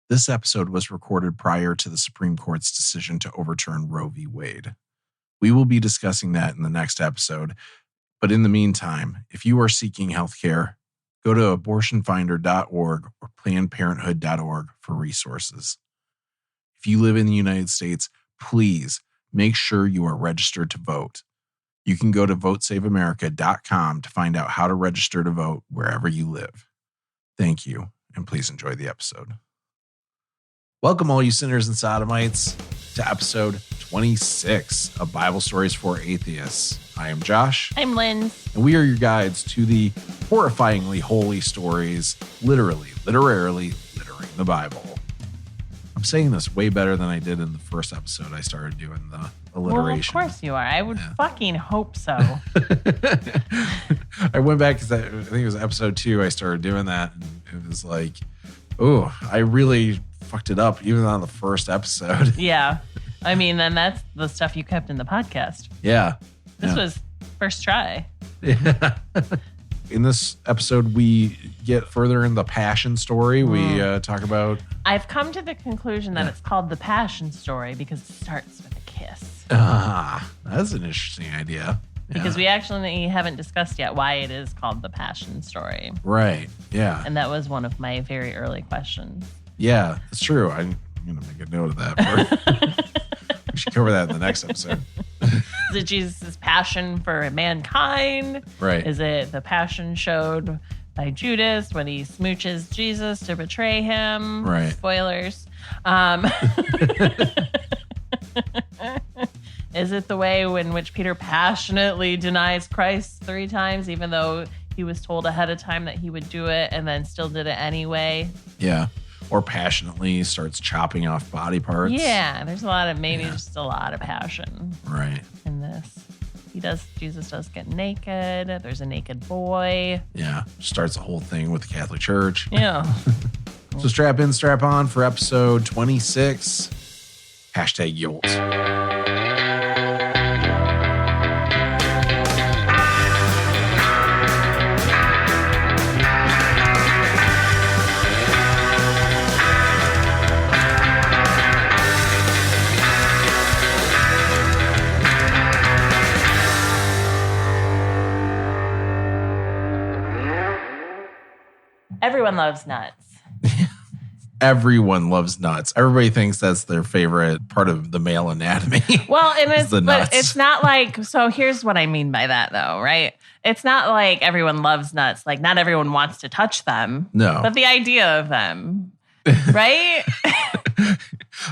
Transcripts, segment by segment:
This episode was recorded prior to the Supreme Court's decision to overturn Roe v. Wade. We will be discussing that in the next episode. But in the meantime, if you are seeking health care, go to abortionfinder.org or plannedparenthood.org for resources. If you live in the United States, please make sure you are registered to vote. You can go to votesaveamerica.com to find out how to register to vote wherever you live. Thank you, and please enjoy the episode. Welcome, all you sinners and sodomites, to episode 26 of Bible Stories for Atheists. I am Josh. I'm Linz. And we are your guides to the horrifyingly holy stories, literally littering the Bible. I'm saying this way better than I did in the first episode. I started doing the alliteration. Well, of course you are. I would fucking hope so. I went back because I think it was episode 2. I started doing that, and it was like, oh, I really fucked it up even on the first episode. Yeah. I mean, then that's the stuff you kept in the podcast. Yeah. This was first try. Yeah. In this episode, we get further in the passion story. We talk about... I've come to the conclusion that it's called the passion story because it starts with a kiss. That's an interesting idea. Because we actually haven't discussed yet why it is called the passion story. Right, yeah. And that was one of my very early questions. Yeah, it's true. I'm going to make a note of that. We should cover that in the next episode. Is it Jesus' passion for mankind? Right. Is it the passion showed by Judas when he smooches Jesus to betray him? Right. Spoilers. Is it the way in which Peter passionately denies Christ 3 times, even though he was told ahead of time that he would do it and then still did it anyway? Yeah. Or passionately starts chopping off body parts. Yeah, there's a lot of, just a lot of passion. Right. In this. Jesus does get naked. There's a naked boy. Yeah. Starts the whole thing with the Catholic Church. Yeah. So strap in, strap on for episode 26. #Yolt. Everyone loves nuts. Everyone loves nuts. Everybody thinks that's their favorite part of the male anatomy. Well, and but it's not like, so here's what I mean by that though, right? It's not like everyone loves nuts. Like not everyone wants to touch them. No. But the idea of them, right?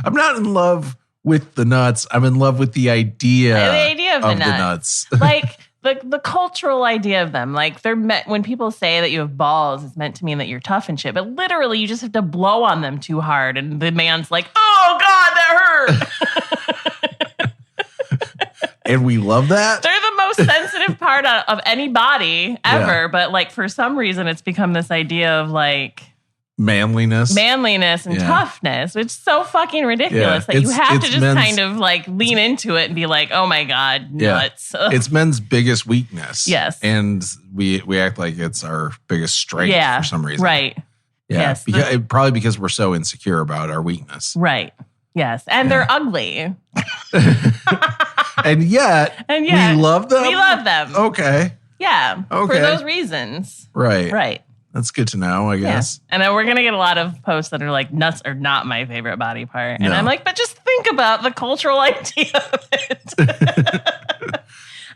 I'm not in love with the nuts. I'm in love with the idea of the nuts. Like the cultural idea of them. Like they're meant, when people say that you have balls, it's meant to mean that you're tough and shit. But literally you just have to blow on them too hard. And the man's like, oh God, that hurt. And we love that. They're the most sensitive part of any body ever. Yeah. But like for some reason, it's become this idea of like manliness and toughness, which is so fucking ridiculous that you have to just kind of like lean into it and be like, oh my God, nuts. It's men's biggest weakness. Yes. And we act like it's our biggest strength for some reason. Right. Yeah. Yes. Probably because we're so insecure about our weakness. Right. Yes. And they're ugly. And yet, we love them. We love them. Okay. Yeah. Okay. For those reasons. Right. Right. That's good to know, I guess. Yeah. And then we're going to get a lot of posts that are like, nuts are not my favorite body part. And I'm like, but just think about the cultural idea of it.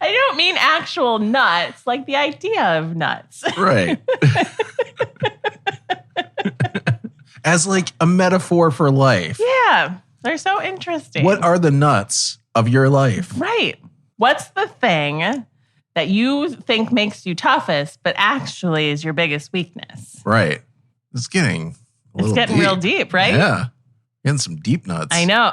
I don't mean actual nuts, like the idea of nuts. Right. As like a metaphor for life. Yeah. They're so interesting. What are the nuts of your life? Right. What's the thing that you think makes you toughest, but actually is your biggest weakness? Right. It's getting real deep, right? Yeah. Getting some deep nuts. I know.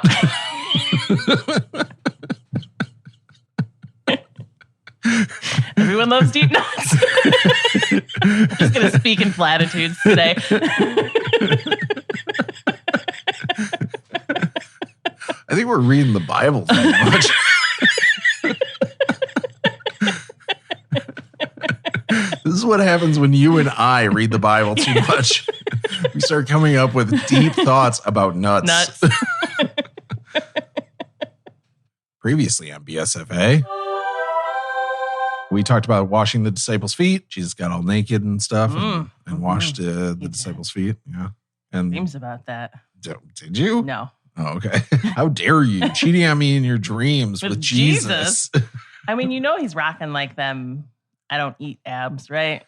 Everyone loves deep nuts. I'm just going to speak in platitudes today. I think we're reading the Bible too much. This is what happens when you and I read the Bible too much. We start coming up with deep thoughts about nuts. Previously on BSFA, we talked about washing the disciples' feet. Jesus got all naked and stuff and washed the disciples' feet. Yeah. And dreams about that. Did you? No. Oh, okay. How dare you cheating on me in your dreams with Jesus? I mean, he's rocking like them. I don't eat abs, right?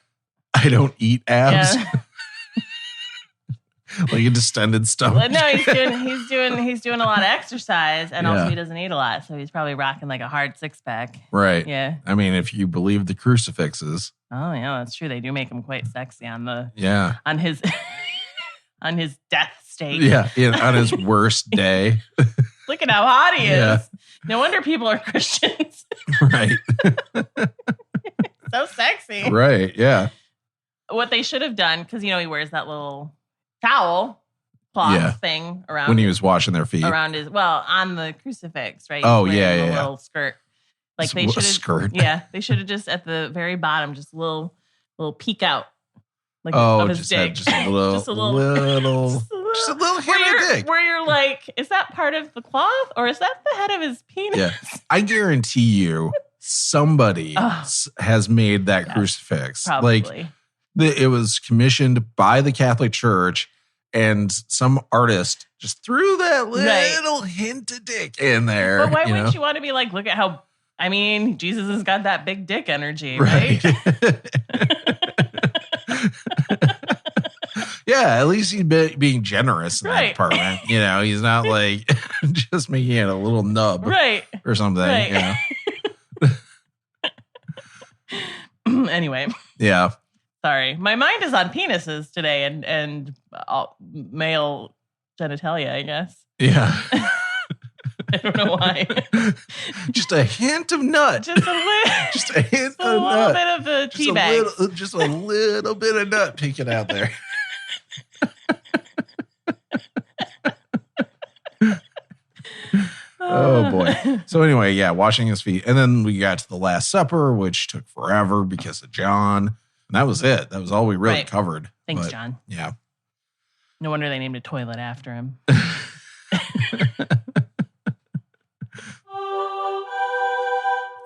I don't eat abs. Yeah. Like a distended stomach. No, he's doing a lot of exercise, and also he doesn't eat a lot, so he's probably rocking like a hard 6-pack. Right. Yeah. I mean, if you believe the crucifixes. Oh yeah, that's true. They do make him quite sexy on his on his death state. Yeah, on his worst day. Look at how hot he is. No wonder people are Christians. Right. So sexy. Right. Yeah. What they should have done, because he wears that little towel cloth thing around when he was washing their feet around on the crucifix, right? Oh yeah. Little skirt. Like they should have skirt. Yeah, they should have just at the very bottom just a little peek out. Like of his dick. Just a little just a little dick. Where you're like, is that part of the cloth or is that the head of his penis? Yeah. I guarantee you somebody has made that crucifix. Probably. Like it was commissioned by the Catholic Church, and some artist just threw that little hint of dick in there. But why wouldn't you want to be like, look at how, I mean, Jesus has got that big dick energy, right? Yeah, at least he's being generous in that department. He's not like just making it a little nub or something. Right. Anyway. Yeah. Sorry. My mind is on penises today and male genitalia, I guess. Yeah. I don't know why. Just a hint of nut. Just a hint of nut. A little bit of the tea bag. Just a little bit of nut peeking out there. Oh boy. So anyway, washing his feet. And then we got to the Last Supper, which took forever because of John. And that was it. That was all we really covered. Thanks, John. Yeah. No wonder they named a toilet after him.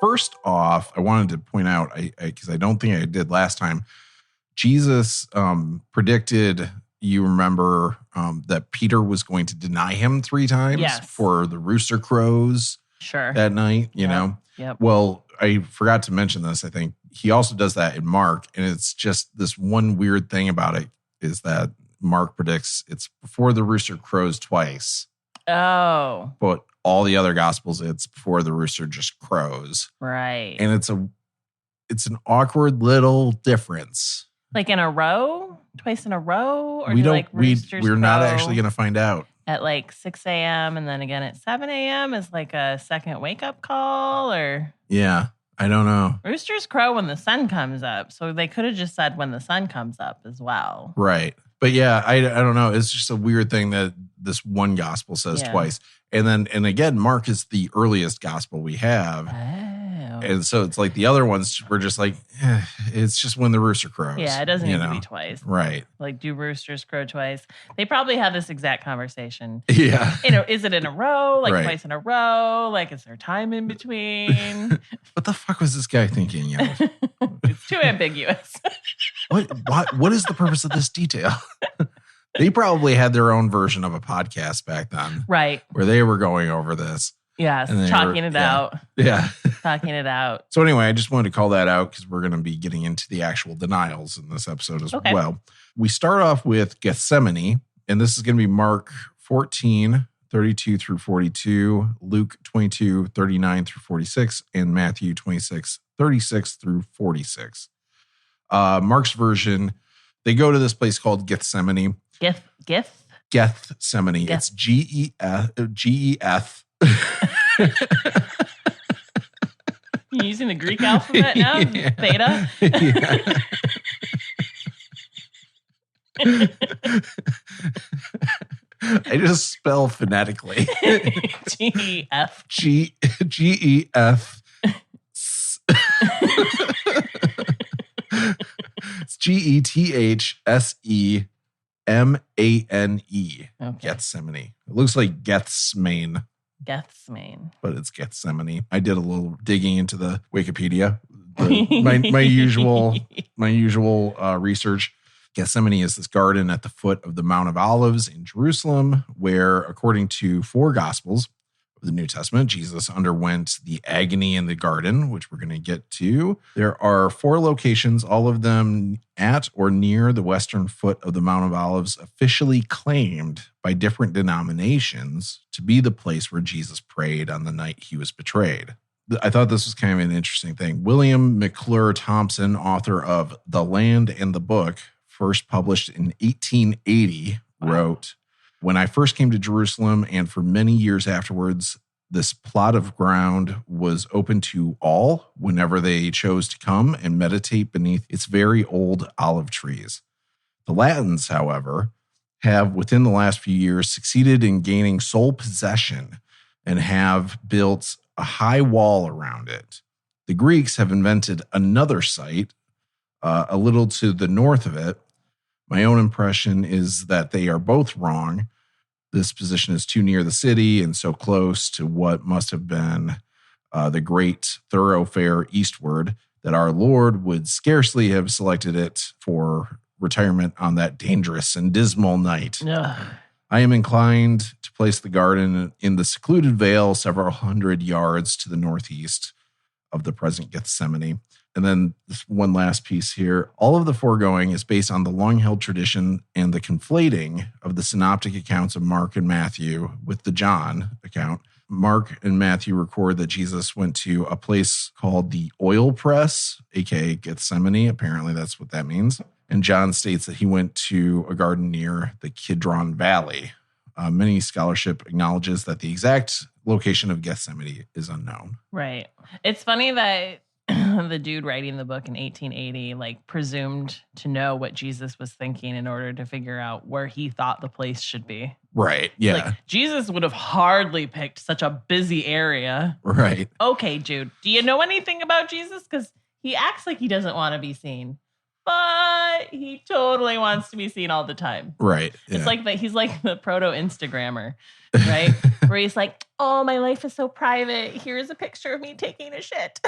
First off, I wanted to point out, because I don't think I did last time, Jesus predicted, you remember, that Peter was going to deny him 3 times for the rooster crows that night, you know? Yep. Well, I forgot to mention this. I think he also does that in Mark, and it's just this one weird thing about it is that Mark predicts it's before the rooster crows twice. Oh. But all the other gospels, it's before the rooster just crows. Right. And it's an awkward little difference. Like in a row? Twice in a row? Or we're not actually going to find out. At like 6 a.m. and then again at 7 a.m. is like a second wake-up call, or? Yeah, I don't know. Roosters crow when the sun comes up, so they could have just said when the sun comes up as well. Right. But yeah, I don't know. It's just a weird thing that this one gospel says twice. And again, Mark is the earliest gospel we have. Oh. And so it's like the other ones were just like, it's just when the rooster crows. Yeah, it doesn't need to be twice. Right. Like, do roosters crow twice? They probably have this exact conversation. Yeah. Is it in a row? Like twice in a row? Like, is there time in between? What the fuck was this guy thinking? It's too ambiguous. What is the purpose of this detail? They probably had their own version of a podcast back then. Right. Where they were going over this. Yes, chalking it out. Yeah. Talking it out. So anyway, I just wanted to call that out because we're going to be getting into the actual denials in this episode as well. We start off with Gethsemane, and this is going to be Mark 14, 32 through 42, Luke 22, 39 through 46, and Matthew 26, 36 through 46. Mark's version, they go to this place called Gethsemane. Gethsemane. It's G-E-F. You using the Greek alphabet now? Yeah. Theta? Yeah. I just spell phonetically. G-E-F. G-E-F. It's Gethsemane. Gethsemane. Okay. Gethsemane. It looks like Gethsemane, Gethsemane. but it's Gethsemane. I did a little digging into the Wikipedia. My usual research. Gethsemane is this garden at the foot of the Mount of Olives in Jerusalem, where, according to 4 Gospels of the New Testament, Jesus underwent the agony in the garden, which we're going to get to. There are 4 locations, all of them at or near the western foot of the Mount of Olives, officially claimed by different denominations to be the place where Jesus prayed on the night he was betrayed. I thought this was kind of an interesting thing. William McClure Thompson, author of The Land and the Book, first published in 1880, wrote, "When I first came to Jerusalem and for many years afterwards, this plot of ground was open to all whenever they chose to come and meditate beneath its very old olive trees. The Latins, however, have within the last few years succeeded in gaining sole possession and have built a high wall around it. The Greeks have invented another site a little to the north of it. My own impression is that they are both wrong. This position is too near the city and so close to what must have been the great thoroughfare eastward that our Lord would scarcely have selected it for retirement on that dangerous and dismal night. Ugh. I am inclined to place the garden in the secluded vale several hundred yards to the northeast of the present Gethsemane." And then this one last piece here. All of the foregoing is based on the long-held tradition and the conflating of the synoptic accounts of Mark and Matthew with the John account. Mark and Matthew record that Jesus went to a place called the Oil Press, aka Gethsemane. Apparently that's what that means. And John states that he went to a garden near the Kidron Valley. Many scholarship acknowledges that the exact location of Gethsemane is unknown. Right. It's funny that the dude writing the book in 1880 presumed to know what Jesus was thinking in order to figure out where he thought the place should be. Right. Yeah. Jesus would have hardly picked such a busy area. Right. Okay, Jude, do you know anything about Jesus? Because he acts like he doesn't want to be seen, but he totally wants to be seen all the time. Right. Yeah. It's like that. He's like the proto Instagrammer, right? Where he's like, "Oh, my life is so private. Here's a picture of me taking a shit."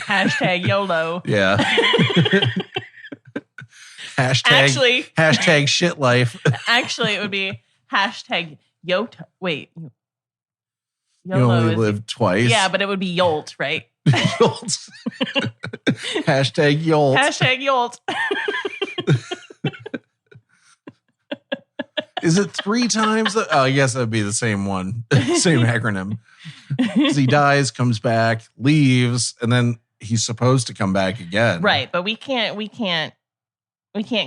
Hashtag YOLO. Yeah. Hashtag shit life. Actually, it would be hashtag Yolt. Wait. YOLO, you only live twice. Yeah, but it would be Yolt, right? Yolt. Hashtag Yolt. Hashtag Yolt. Is it 3 times? Oh, I guess that would be the same one. Same acronym. Because he dies, comes back, leaves, and then he's supposed to come back again. Right, but we can't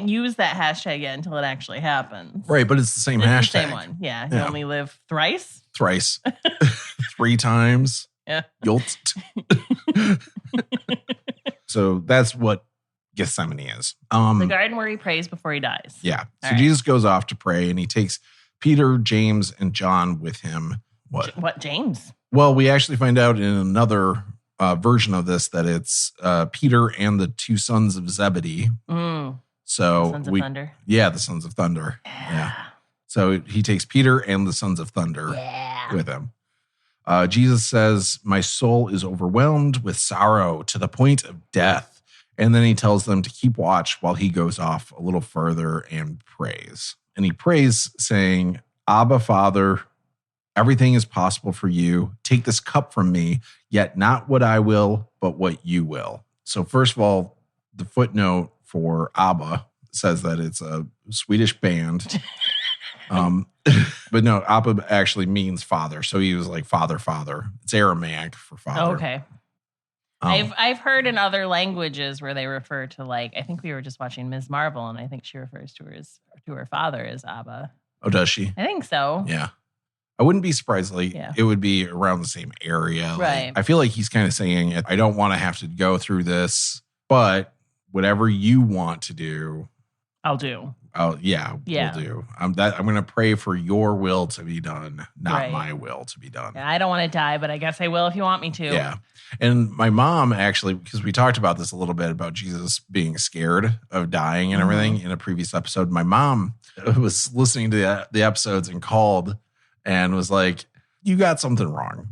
use that hashtag yet until it actually happens. Right, but it's the same hashtag. The same one. Yeah. You only live thrice. 3 times. Yeah. Yolt. So that's what Gethsemane is. The garden where he prays before he dies. Yeah. So Jesus goes off to pray and he takes Peter, James, and John with him. What, James? Well, we actually find out in another version of this that it's Peter and the 2 sons of Zebedee. So Sons of Thunder. Yeah, the Sons of Thunder. Yeah. So he takes Peter and the Sons of Thunder with him. Jesus says, "My soul is overwhelmed with sorrow to the point of death." And then he tells them to keep watch while he goes off a little further and prays. And he prays saying, "Abba, Father, everything is possible for you. Take this cup from me, yet not what I will, but what you will." So first of all, the footnote for ABBA says that it's a Swedish band. But no, Abba actually means father. So he was like father. It's Aramaic for father. Okay. I've heard in other languages where they refer to I think we were just watching Ms. Marvel, and I think she refers to her father as Abba. Oh, does she? I think so. Yeah. I wouldn't be surprised. It would be around the same area. Right. I feel like he's kind of saying, I don't want to have to go through this, but whatever you want to do, I'll do. Oh, yeah, we'll do. I'm going to pray for your will to be done, not my will to be done. Yeah, I don't want to die, but I guess I will if you want me to. Yeah. And my mom actually, because we talked about this a little bit about Jesus being scared of dying and everything in a previous episode. My mom was listening to the episodes and called and was like, "You got something wrong."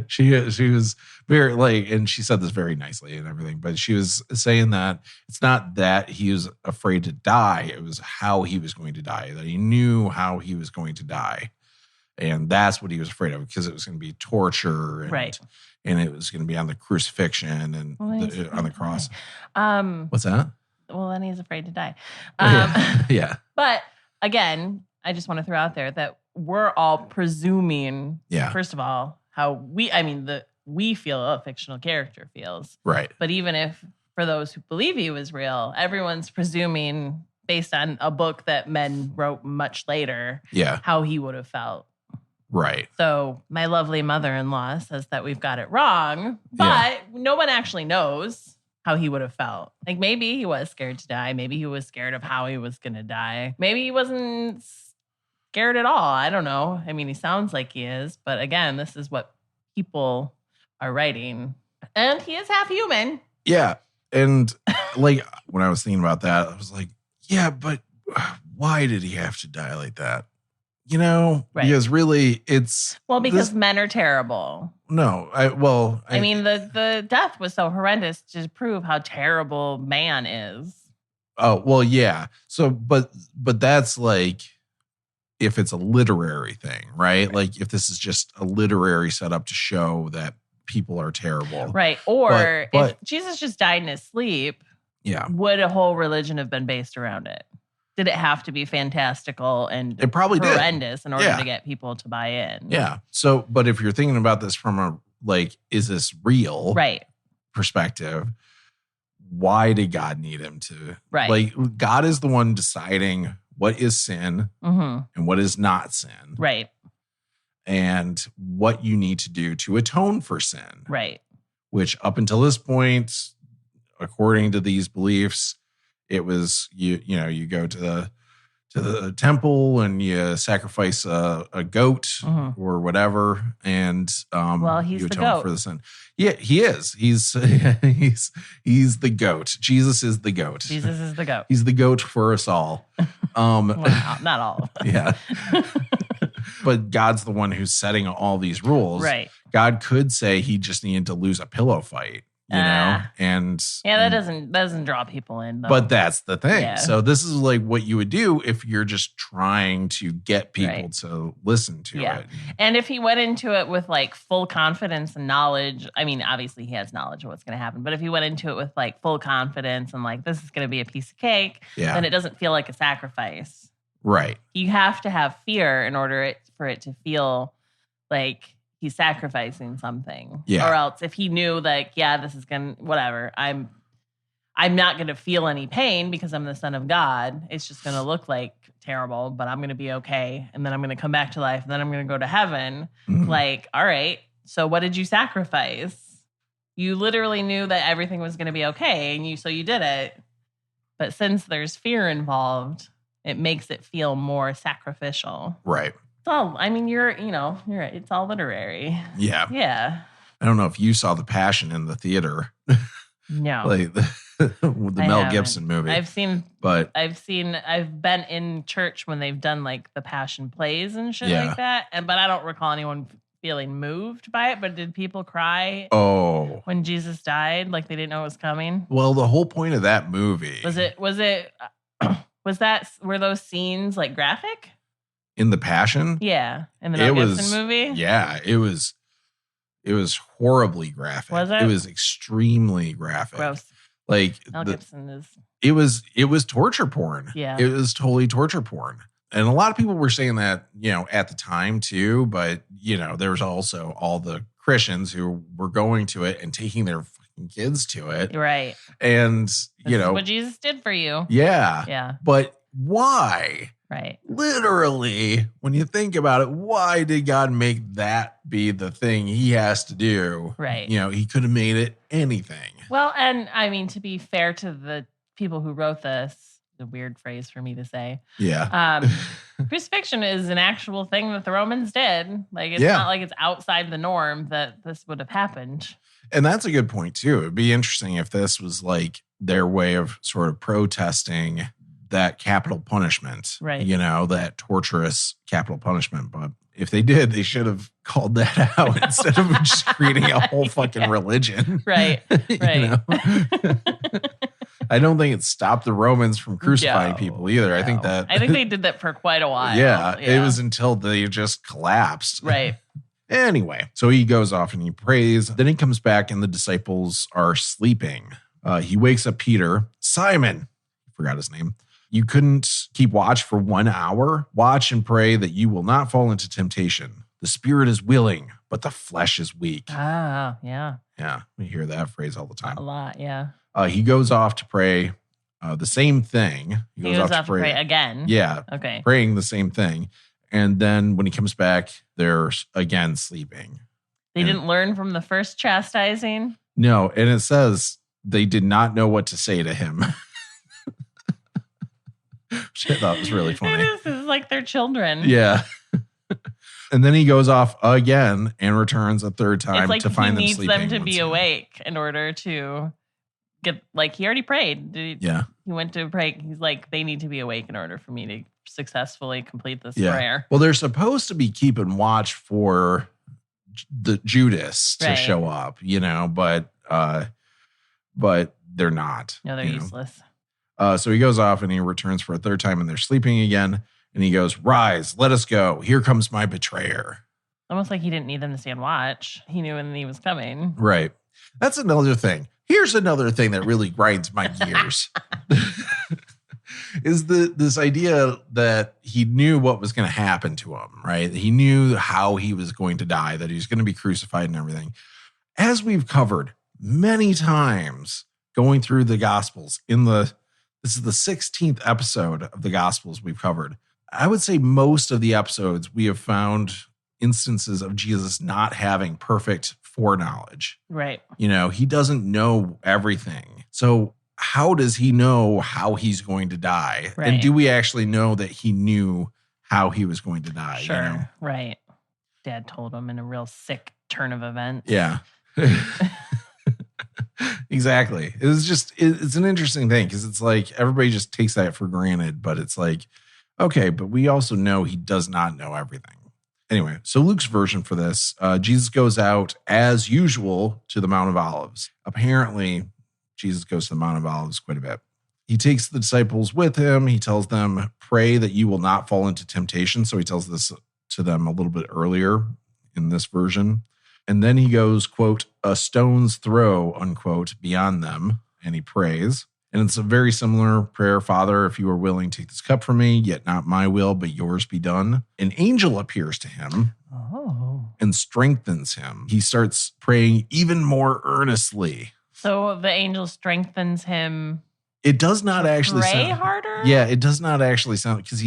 She was very and she said this very nicely and everything, but she was saying that it's not that he was afraid to die, it was how he was going to die, that he knew how he was going to die. And that's what he was afraid of, because it was going to be torture and it was going to be on the crucifixion and on the cross. What's that? Well, then he's afraid to die. Yeah. But again, I just want to throw out there that we're all presuming, first of all, how we feel a fictional character feels. Right. But even if, for those who believe he was real, everyone's presuming, based on a book that men wrote much later, how he would have felt. Right. So my lovely mother-in-law says that we've got it wrong, but no one actually knows how he would have felt. Like, maybe he was scared to die. Maybe he was scared of how he was going to die. Maybe he wasn't scared at all. I don't know. I mean, he sounds like he is, but again, this is what people are writing. And he is half human. Yeah. And like, when I was thinking about that, I was like, yeah, but why did he have to die like that? You know, because really it's... Well, because men are terrible. No, I mean, the death was so horrendous to prove how terrible man is. Oh, well, yeah. So, but that's like, if it's a literary thing, right? Like, if this is just a literary setup to show that people are terrible. Right. Or if Jesus just died in his sleep, would a whole religion have been based around it? Did it have to be fantastical and it probably horrendous in order to get people to buy in? Yeah. So, but if you're thinking about this from a, like, is this real perspective, why did God need him to? Right. Like, God is the one deciding what is sin and what is not sin. Right. And what you need to do to atone for sin. Right. Which up until this point, according to these beliefs, it was you go to the temple and you sacrifice a goat or whatever, and he's you the atone goat for the sin. Yeah, he is. He's the goat. Jesus is the goat. Jesus is the goat. He's the goat for us all. Well, not all of us. Yeah. But God's the one who's setting all these rules. Right. God could say he just needed to lose a pillow fight. You know, that doesn't draw people in, though. But that's the thing. Yeah. So this is like what you would do if you're just trying to get people to listen to it. And if he went into it with like full confidence and knowledge, I mean, obviously he has knowledge of what's going to happen, but if he went into it with like full confidence and like, this is going to be a piece of cake, then it doesn't feel like a sacrifice. Right. You have to have fear in order for it to feel like he's sacrificing something. Yeah. Or else if he knew like, this is going to, whatever, I'm not going to feel any pain because I'm the son of God. It's just going to look like terrible, but I'm going to be okay. And then I'm going to come back to life. And then I'm going to go to heaven. Like, all right, so what did you sacrifice? You literally knew that everything was going to be okay. And so you did it. But since there's fear involved, it makes it feel more sacrificial. Right. Well, I mean, you're right. It's all literary. Yeah. Yeah. I don't know if you saw The Passion in the theater. No. Like the Mel Gibson movie. I've been in church when they've done like the Passion plays and shit like that. But I don't recall anyone feeling moved by it. But did people cry? Oh. When Jesus died, like they didn't know it was coming? Well, the whole point of that movie. Were those scenes like graphic? In The Passion? Yeah. In the Mel Gibson movie? Yeah. It was horribly graphic. Was it? It was extremely graphic. Gross. Like Mel Gibson is... It was torture porn. Yeah. It was totally torture porn. And a lot of people were saying that, at the time too, but there was also all the Christians who were going to it and taking their fucking kids to it. Right. And this is what Jesus did for you. Yeah. Yeah. But why? Right. Literally, when you think about it, why did God make that be the thing he has to do? Right. He could have made it anything. Well, and I mean, to be fair to the people who wrote this, a weird phrase for me to say. Yeah. Crucifixion is an actual thing that the Romans did. Like, it's not like it's outside the norm that this would have happened. And that's a good point, too. It'd be interesting if this was like their way of sort of protesting that capital punishment, right? That torturous capital punishment. But if they did, they should have called that out instead of just creating a whole fucking religion. Right. I don't think it stopped the Romans from crucifying people either. No. I think they did that for quite a while. Yeah, it was until they just collapsed. Right. Anyway, so he goes off and he prays. Then he comes back and the disciples are sleeping. He wakes up Peter. Simon, I forgot his name. You couldn't keep watch for 1 hour? Watch and pray that you will not fall into temptation. The spirit is willing, but the flesh is weak. Ah, yeah. Yeah, we hear that phrase all the time. A lot, yeah. He goes off to pray the same thing. He goes off to pray again? Yeah. Okay. Praying the same thing. And then when he comes back, they're again sleeping. They didn't learn from the first chastising? No, and it says they did not know what to say to him. Which I thought was really funny. It is like they're children. Yeah. And then he goes off again and returns a third time to find them sleeping. He needs them to be awake in order to get, like, he already prayed. He went to pray. He's like, they need to be awake in order for me to successfully complete this prayer. Well, they're supposed to be keeping watch for the Judas to show up, but they're not. No, they're useless. So he goes off and he returns for a third time and they're sleeping again. And he goes, rise, let us go. Here comes my betrayer. Almost like he didn't need them to stand watch. He knew when he was coming. Right. That's another thing. Here's another thing that really grinds my gears. Is this idea that he knew what was going to happen to him, right? He knew how he was going to die, that he was going to be crucified and everything. As we've covered many times going through the Gospels, this is the 16th episode of the Gospels we've covered. I would say most of the episodes we have found instances of Jesus not having perfect foreknowledge. Right. He doesn't know everything. So how does he know how he's going to die? Right. And do we actually know that he knew how he was going to die? Sure. Right. Dad told him in a real sick turn of events. Yeah. Exactly. It's an interesting thing because it's like everybody just takes that for granted, but it's like, okay, but we also know he does not know everything. Anyway, so Luke's version for this, Jesus goes out as usual to the Mount of Olives. Apparently, Jesus goes to the Mount of Olives quite a bit. He takes the disciples with him. He tells them, pray that you will not fall into temptation. So he tells this to them a little bit earlier in this version. And then he goes, quote, a stone's throw, unquote, beyond them. And he prays. And it's a very similar prayer. Father, if you are willing, take this cup from me, yet not my will, but yours be done. An angel appears to him and strengthens him. He starts praying even more earnestly. So the angel strengthens him. It does not actually pray harder? Yeah, it does not actually sound, because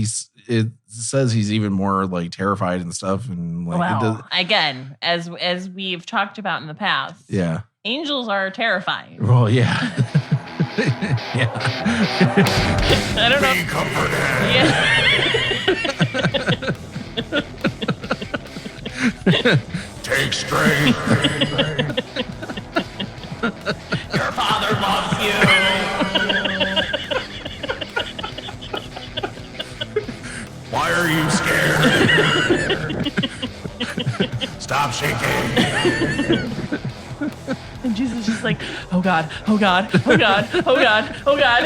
it says he's even more like terrified and stuff. And like, well, again, as we've talked about in the past, yeah, angels are terrifying. Well, yeah. Yeah. I don't know. Be comforted. Yeah. Take strength. Your father loves you. Why are you scared? Stop shaking. And Jesus is just like, oh God, oh God, oh God, oh God, oh God.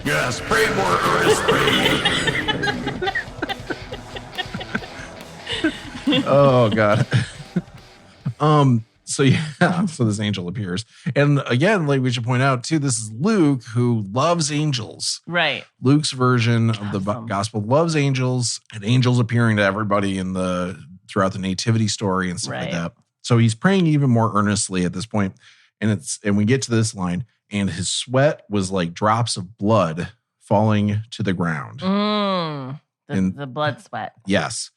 Yes, pray more earnestly. Oh God. So yeah, so this angel appears. And again, like we should point out too, this is Luke who loves angels. Right. Luke's version of the gospel loves angels, and angels appearing to everybody throughout the nativity story and stuff like that. So he's praying even more earnestly at this point. And we get to this line, and his sweat was like drops of blood falling to the ground. The blood sweat. Yes.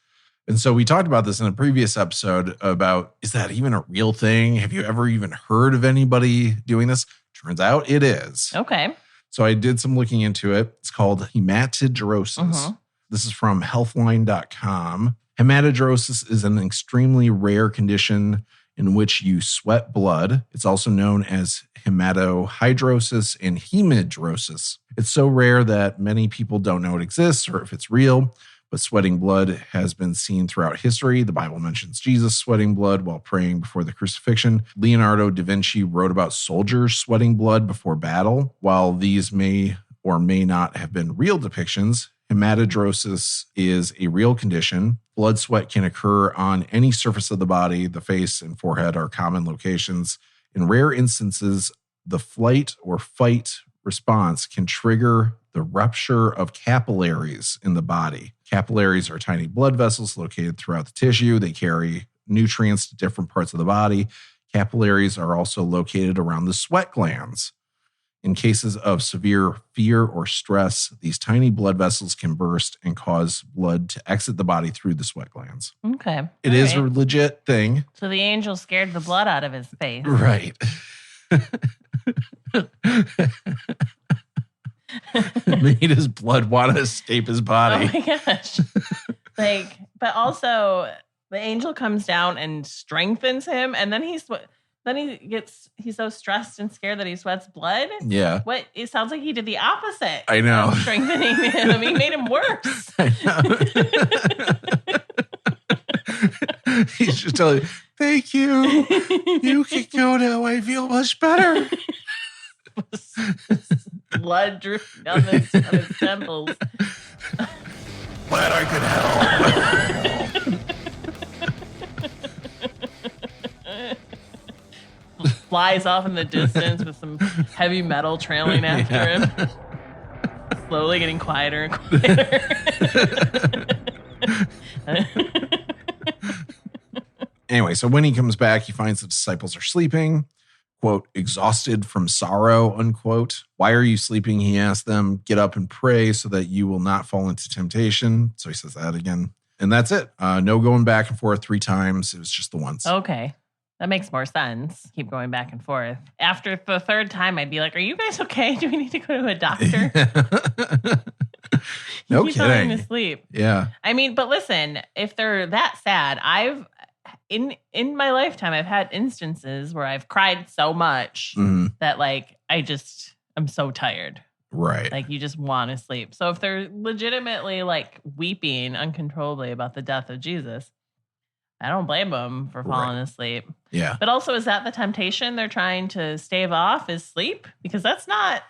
And so we talked about this in a previous episode about, is that even a real thing? Have you ever even heard of anybody doing this? Turns out it is. Okay. So I did some looking into it. It's called hematidrosis. This is from healthline.com. Hematidrosis is an extremely rare condition in which you sweat blood. It's also known as hematohydrosis and hemidrosis. It's so rare that many people don't know it exists or if it's real, but sweating blood has been seen throughout history. The Bible mentions Jesus sweating blood while praying before the crucifixion. Leonardo da Vinci wrote about soldiers sweating blood before battle. While these may or may not have been real depictions, hematidrosis is a real condition. Blood sweat can occur on any surface of the body. The face and forehead are common locations. In rare instances, the flight or fight response can trigger the rupture of capillaries in the body. Capillaries are tiny blood vessels located throughout the tissue. They carry nutrients to different parts of the body. Capillaries are also located around the sweat glands. In cases of severe fear or stress, these tiny blood vessels can burst and cause blood to exit the body through the sweat glands. Okay. It is a legit thing. So the angel scared the blood out of his face. Right. Made his blood want to escape his body. Oh my gosh. But also the angel comes down and strengthens him, and then he's so stressed and scared that he sweats blood. Yeah. It sounds like he did the opposite. I know. Of strengthening him. He made him worse. I know. He's just telling you, thank you. You can go now. I feel much better. Blood dripping down his temples. Glad I could help. Flies off in the distance with some heavy metal trailing after him. Slowly getting quieter and quieter. Anyway, so when he comes back, he finds the disciples are sleeping, quote, exhausted from sorrow, unquote. Why are you sleeping? He asked them. Get up and pray so that you will not fall into temptation. So he says that again. And that's it. No going back and forth 3 times. It was just the once. Okay. That makes more sense. Keep going back and forth. After the 3rd time, I'd be like, are you guys okay? Do we need to go to a doctor? No keep kidding. falling asleep. Yeah. I mean, but listen, if they're that sad, in my lifetime, I've had instances where I've cried so much that I'm so tired. Right. Like you just want to sleep. So if they're legitimately weeping uncontrollably about the death of Jesus, I don't blame them for falling asleep. Yeah. But also, is that the temptation they're trying to stave off is sleep? Because that's an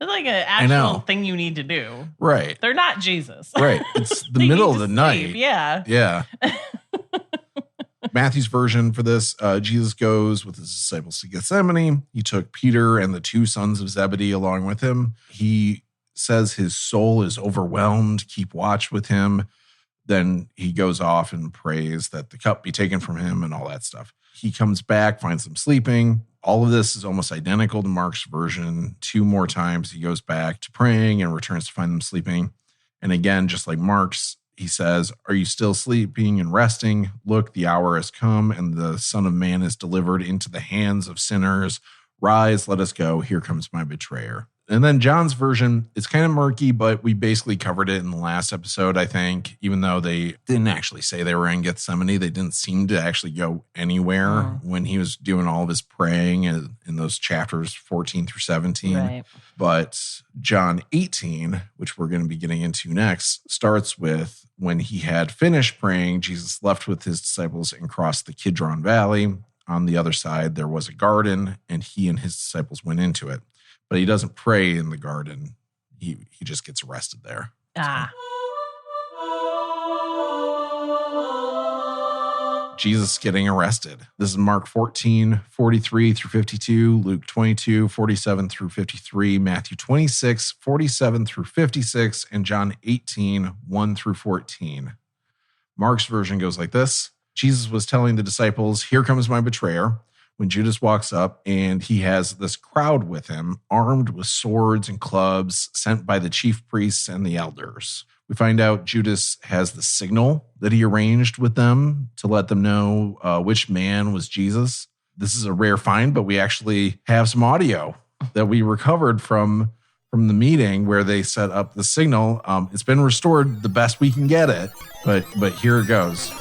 actual thing you need to do. Right. They're not Jesus. Right. It's the middle of the night. Yeah. Yeah. Matthew's version for this, Jesus goes with his disciples to Gethsemane. He took Peter and the 2 sons of Zebedee along with him. He says his soul is overwhelmed. Keep watch with him. Then he goes off and prays that the cup be taken from him and all that stuff. He comes back, finds them sleeping. All of this is almost identical to Mark's version. 2 more times he goes back to praying and returns to find them sleeping. And again, just like Mark's, he says, are you still sleeping and resting? Look, the hour has come and the Son of Man is delivered into the hands of sinners. Rise, let us go. Here comes my betrayer. And then John's version, it's kind of murky, but we basically covered it in the last episode, I think. Even though they didn't actually say they were in Gethsemane, they didn't seem to actually go anywhere when he was doing all of his praying in those chapters 14 through 17. Right. But John 18, which we're going to be getting into next, starts with when he had finished praying, Jesus left with his disciples and crossed the Kidron Valley. On the other side, there was a garden, and he and his disciples went into it. But he doesn't pray in the garden. He just gets arrested there. Ah. Jesus getting arrested. This is Mark 14, 43 through 52, Luke 22, 47 through 53, Matthew 26, 47 through 56, and John 18, 1 through 14. Mark's version goes like this. Jesus was telling the disciples, here comes my betrayer. When Judas walks up and he has this crowd with him, armed with swords and clubs, sent by the chief priests and the elders. We find out Judas has the signal that he arranged with them to let them know which man was Jesus. This is a rare find, but we actually have some audio that we recovered from the meeting where they set up the signal. It's been restored the best we can get it, but here it goes.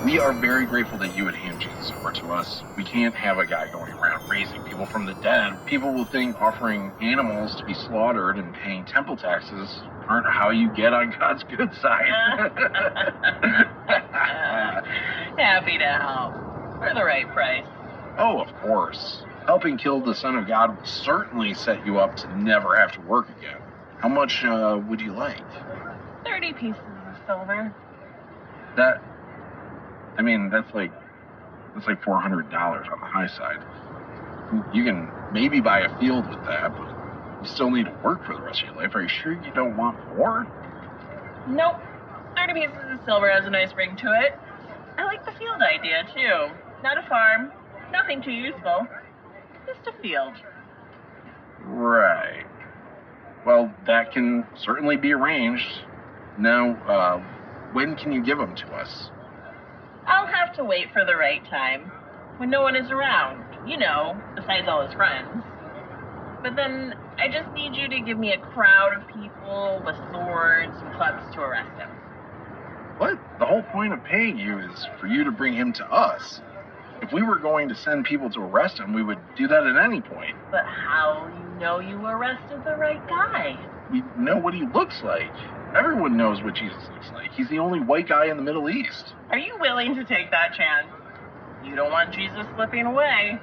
We are very grateful that you would hand Jesus over to us. We can't have a guy going around raising people from the dead. People will think offering animals to be slaughtered and paying temple taxes aren't how you get on God's good side. Happy to help. For the right price. Oh, of course. Helping kill the Son of God will certainly set you up to never have to work again. How much would you like? 30 pieces of silver. That's like $400 on the high side. You can maybe buy a field with that, but you still need to work for the rest of your life. Are you sure you don't want more? Nope. 30 pieces of silver has a nice ring to it. I like the field idea, too. Not a farm. Nothing too useful. Just a field. Right. Well, that can certainly be arranged. Now, when can you give them to us? I'll have to wait for the right time. When no one is around. Besides all his friends. But then, I just need you to give me a crowd of people with swords and clubs to arrest him. What? The whole point of paying you is for you to bring him to us. If we were going to send people to arrest him, we would do that at any point. But how you know you arrested the right guy? We know what he looks like. Everyone knows what Jesus looks like. He's the only white guy in the Middle East. Are you willing to take that chance? You don't want Jesus slipping away.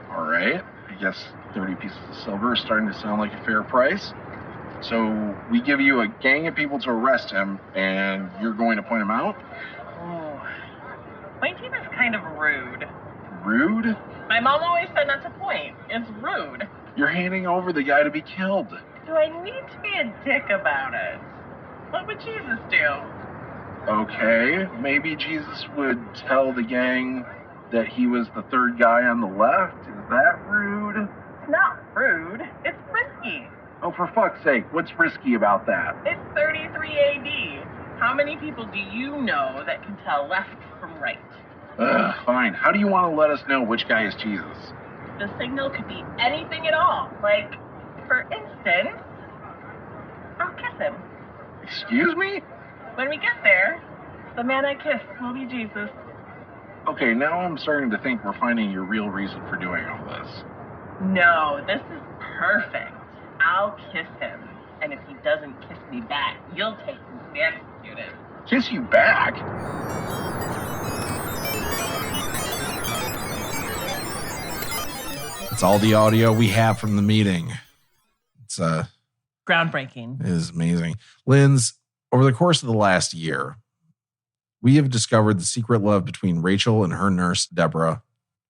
All right. I guess 30 pieces of silver is starting to sound like a fair price. So we give you a gang of people to arrest him, and you're going to point him out? Ooh. Pointing is kind of rude. Rude? My mom always said not to point. It's rude. You're handing over the guy to be killed. Do I need to be a dick about it? What would Jesus do? Okay, maybe Jesus would tell the gang that he was the third guy on the left. Is that rude? It's not rude. It's risky. Oh, for fuck's sake, what's risky about that? It's 33 AD. How many people do you know that can tell left from right? Fine. How do you want to let us know which guy is Jesus? The signal could be anything at all. Like, for instance, I'll kiss him. Excuse me? When we get there, the man I kiss will be Jesus. Okay, now I'm starting to think we're finding your real reason for doing all this. No, this is perfect. I'll kiss him. And if he doesn't kiss me back, you'll take him to be executed. Kiss you back? That's all the audio we have from the meeting. It's groundbreaking. It is amazing. Linz, over the course of the last year, we have discovered the secret love between Rachel and her nurse, Deborah.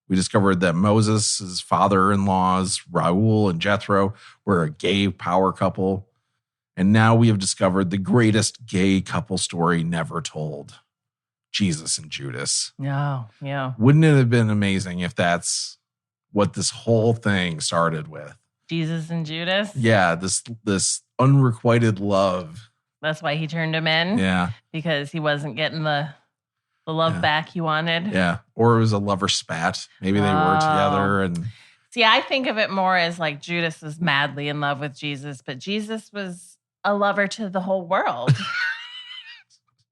We discovered that Moses' father-in-laws, Raul and Jethro, were a gay power couple. And now we have discovered the greatest gay couple story never told. Jesus and Judas. Yeah. Wouldn't it have been amazing if that's what this whole thing started with? Jesus and Judas? Yeah, this unrequited love. That's why he turned him in? Yeah. Because he wasn't getting the love back he wanted? Yeah. Or it was a lover spat. Maybe they were together. And see, I think of it more as like Judas was madly in love with Jesus, but Jesus was a lover to the whole world.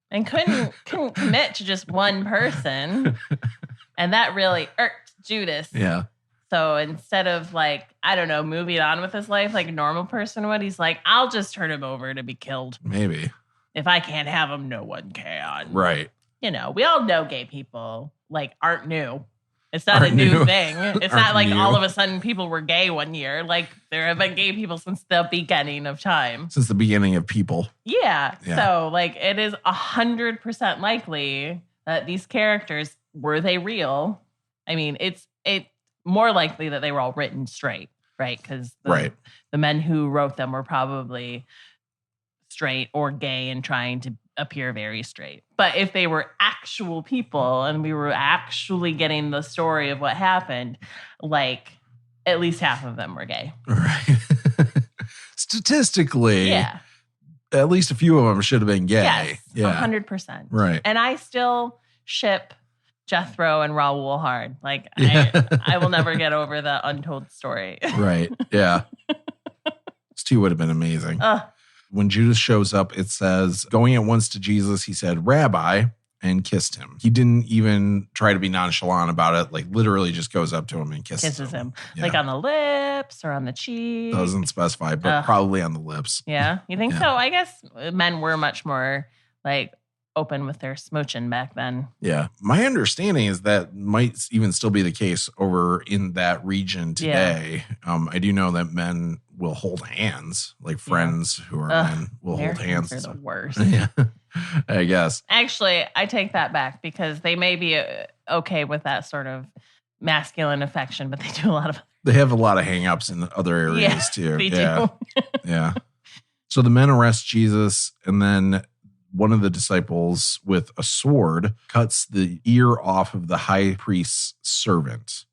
And couldn't commit to just one person. And that really irked Judas. Yeah. So instead of moving on with his life like a normal person would, he's like, I'll just turn him over to be killed. Maybe. If I can't have him, no one can. Right. We all know gay people aren't new. It's not a new thing. It's not like all of a sudden people were gay one year. Like there have been gay people since the beginning of time. Since the beginning of people. Yeah. So it is 100% likely that these characters, were they real? I mean, it's more likely that they were all written straight, right? Because the men who wrote them were probably straight or gay and trying to appear very straight. But if they were actual people and we were actually getting the story of what happened, at least half of them were gay. Right. It's statistically, at least a few of them should have been gay. Yes, 100%. Right. And I still ship Jethro and Raoul hard. Like, I will never get over the untold story. Right. Yeah. These two would have been amazing. When Judas shows up, it says, going at once to Jesus, he said, Rabbi, and kissed him. He didn't even try to be nonchalant about it. Like, literally just goes up to him and kisses him. Yeah. Like on the lips or on the cheek. Doesn't specify, but probably on the lips. Yeah. You think so? I guess men were much more like open with their smooching back then. Yeah. My understanding is that might even still be the case over in that region today. Yeah. I do know that men will hold hands, like friends who are men will hold hands. They're the worst. Yeah. I guess. Actually, I take that back because they may be okay with that sort of masculine affection, but they do a lot of... They have a lot of hang-ups in other areas too. They do. Yeah. So the men arrest Jesus, and then one of the disciples with a sword cuts the ear off of the high priest's servant,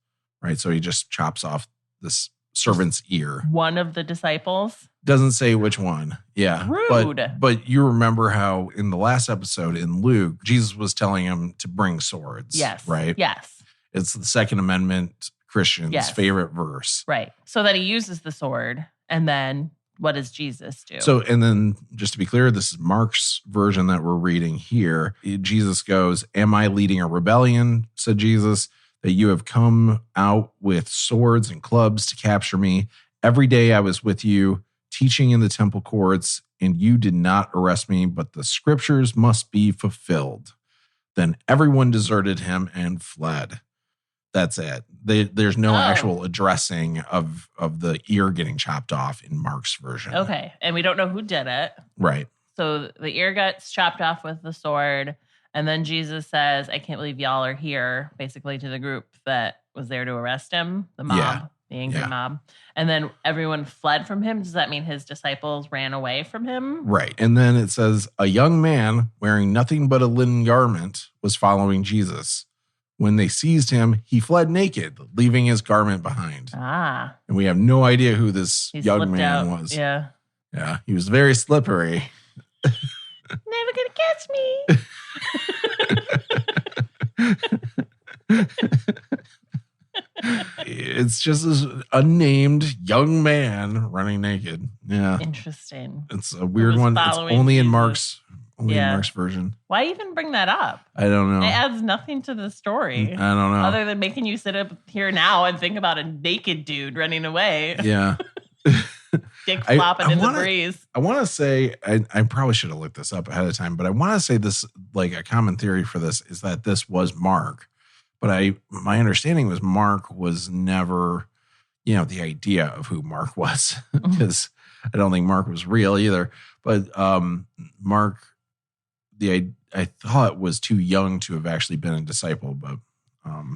right? So he just chops off this servant's ear. One of the disciples? Doesn't say which one. Yeah. Rude. But you remember how in the last episode in Luke, Jesus was telling him to bring swords. Yes. Right? Yes. It's the Second Amendment Christians' favorite verse. Right. So that he uses the sword, and then... what does Jesus do? So, and then just to be clear, this is Mark's version that we're reading here. Jesus goes, am I leading a rebellion, said Jesus, that you have come out with swords and clubs to capture me? Every day I was with you, teaching in the temple courts, and you did not arrest me, but the scriptures must be fulfilled. Then everyone deserted him and fled. That's it. There's no actual addressing of the ear getting chopped off in Mark's version. Okay. And we don't know who did it. Right. So the ear gets chopped off with the sword. And then Jesus says, I can't believe y'all are here, basically to the group that was there to arrest him, the mob, the angry mob. And then everyone fled from him. Does that mean his disciples ran away from him? Right. And then it says, a young man wearing nothing but a linen garment was following Jesus. When they seized him, he fled naked, leaving his garment behind. And we have no idea who this young man was. Yeah. Yeah. He was very slippery. Never gonna catch me. It's just this unnamed young man running naked. Yeah. Interesting. It's a weird one. It's only in Mark's version. Why even bring that up? I don't know. It adds nothing to the story. I don't know. Other than making you sit up here now and think about a naked dude running away. Yeah. Dick flopping in the breeze. I want to say, I probably should have looked this up ahead of time, but I want to say this, like a common theory for this is that this was Mark. But my understanding was Mark was never, the idea of who Mark was, because I don't think Mark was real either. But Mark, I thought was too young to have actually been a disciple. But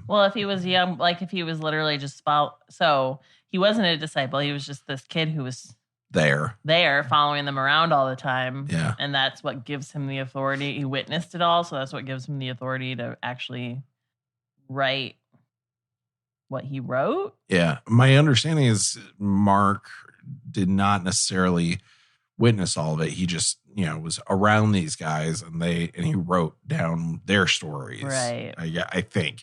well, if he was young, like if he was literally just so he wasn't a disciple. He was just this kid who was there following them around all the time. Yeah, and that's what gives him the authority. He witnessed it all, so that's what gives him the authority to actually write what he wrote. Yeah. My understanding is Mark did not necessarily witness all of it. He just, was around these guys and he wrote down their stories. Right. I think.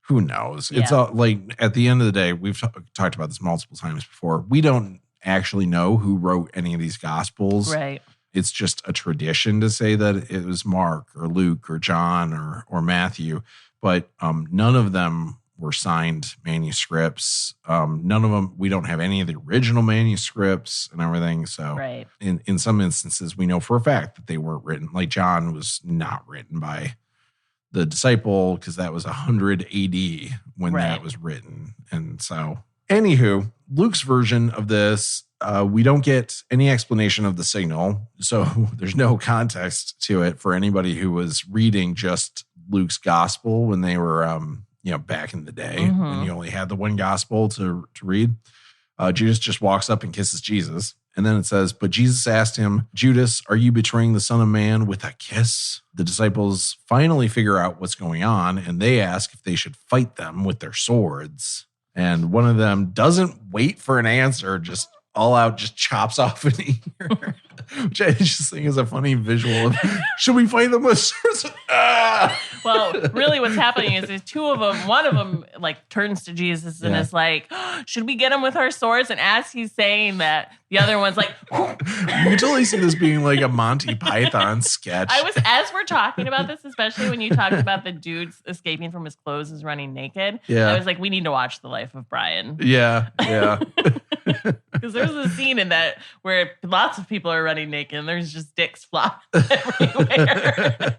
Who knows? Yeah. It's all like at the end of the day, we've talked about this multiple times before. We don't actually know who wrote any of these gospels. Right. It's just a tradition to say that it was Mark or Luke or John or Matthew. But none of them were signed manuscripts. None of them, we don't have any of the original manuscripts and everything. So right. in some instances, we know for a fact that they weren't written. Like John was not written by the disciple because that was 100 AD when that was written. And so, anywho, Luke's version of this, we don't get any explanation of the signal. So there's no context to it for anybody who was reading just Luke's gospel when they were, back in the day when you only had the one gospel to read. Judas just walks up and kisses Jesus. And then it says, but Jesus asked him, Judas, are you betraying the Son of Man with a kiss? The disciples finally figure out what's going on, and they ask if they should fight them with their swords. And one of them doesn't wait for an answer, just all out just chops off an ear, which I just think is a funny visual of, should we fight them with swords? Well, really what's happening is there's two of them. One of them like turns to Jesus and is like, should we get him with our swords? And as he's saying that, the other one's like, You can totally see this being like a Monty Python sketch. as we're talking about this, especially when you talked about the dudes escaping from his clothes is running naked. Yeah. I was like, we need to watch The Life of Brian. Yeah. Because there's a scene in that where lots of people are running naked and there's just dicks flopping everywhere.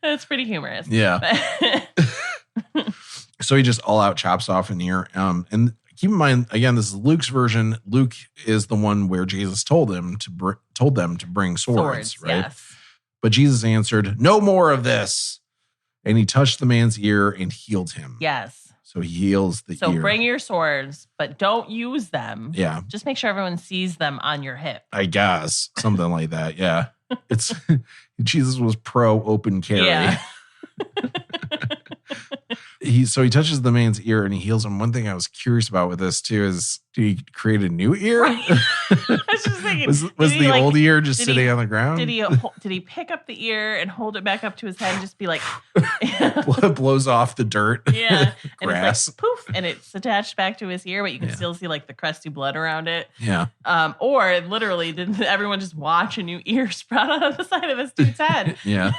It's pretty humorous. Yeah. So he just all out chops off an ear. And keep in mind, again, this is Luke's version. Luke is the one where Jesus told them to bring swords, right? Yes. But Jesus answered, "No more of this." And he touched the man's ear and healed him. Yes. So he heals the ear. So bring your swords, but don't use them. Yeah. Just make sure everyone sees them on your hip. I guess. Something like that. Yeah. It's Jesus was pro open carry. Yeah. So he touches the man's ear and he heals him. One thing I was curious about with this too is, did he create a new ear? Right. I was just thinking, was the old ear just sitting on the ground? Did he pick up the ear and hold it back up to his head and just be like, blows off the dirt? Yeah, and grass. it's like poof, and it's attached back to his ear, but you can still see like the crusty blood around it. Yeah. Or literally, did everyone just watch a new ear sprout out of the side of this dude's head? Yeah.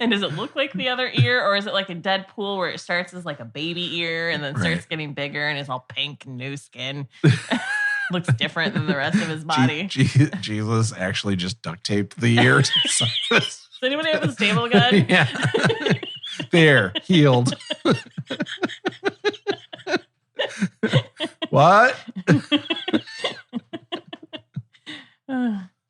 And does it look like the other ear, or is it like a Deadpool where it starts as like a baby ear and then starts getting bigger and is all pink and new skin? Looks different than the rest of his body. Jesus actually just duct taped the ear. Does anybody have a staple gun? Yeah. There, healed. What?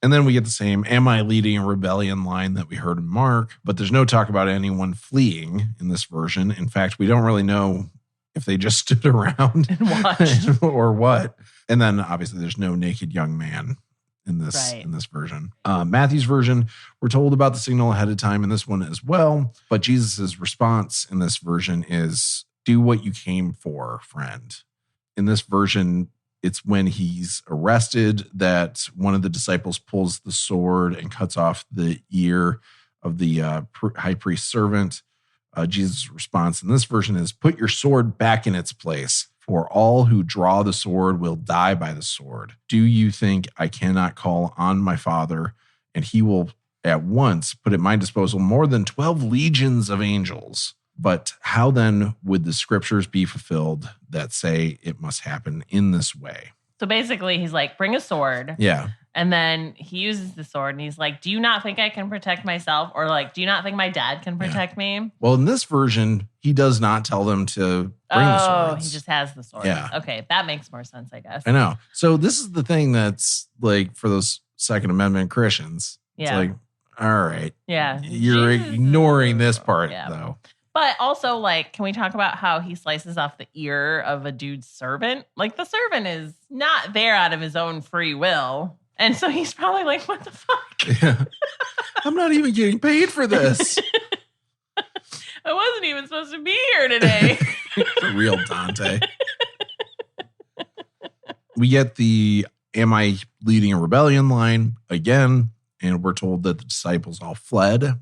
And then we get the same "am I leading a rebellion" line that we heard in Mark, but there's no talk about anyone fleeing in this version. In fact, we don't really know if they just stood around and watched or what. And then obviously there's no naked young man in this version. Matthew's version, we're told about the signal ahead of time in this one as well. But Jesus's response in this version is, "Do what you came for, friend." In this version, it's when he's arrested that one of the disciples pulls the sword and cuts off the ear of the high priest's servant. Jesus' response in this version is, "Put your sword back in its place, for all who draw the sword will die by the sword. Do you think I cannot call on my Father, and he will at once put at my disposal more than 12 legions of angels? But how then would the scriptures be fulfilled that say it must happen in this way?" So basically, he's like, bring a sword. Yeah. And then he uses the sword and he's like, do you not think I can protect myself? Or like, do you not think my dad can protect me? Well, in this version, he does not tell them to bring the swords. He just has the sword. Yeah. Okay, that makes more sense, I guess. I know. So this is the thing that's like for those Second Amendment Christians. It's like, all right. Yeah. You're ignoring this part, though. But also, like, can we talk about how he slices off the ear of a dude's servant? Like, the servant is not there out of his own free will. And so he's probably like, what the fuck? Yeah. I'm not even getting paid for this. I wasn't even supposed to be here today. The real Dante. We get the "am I leading a rebellion" line again, and we're told that the disciples all fled.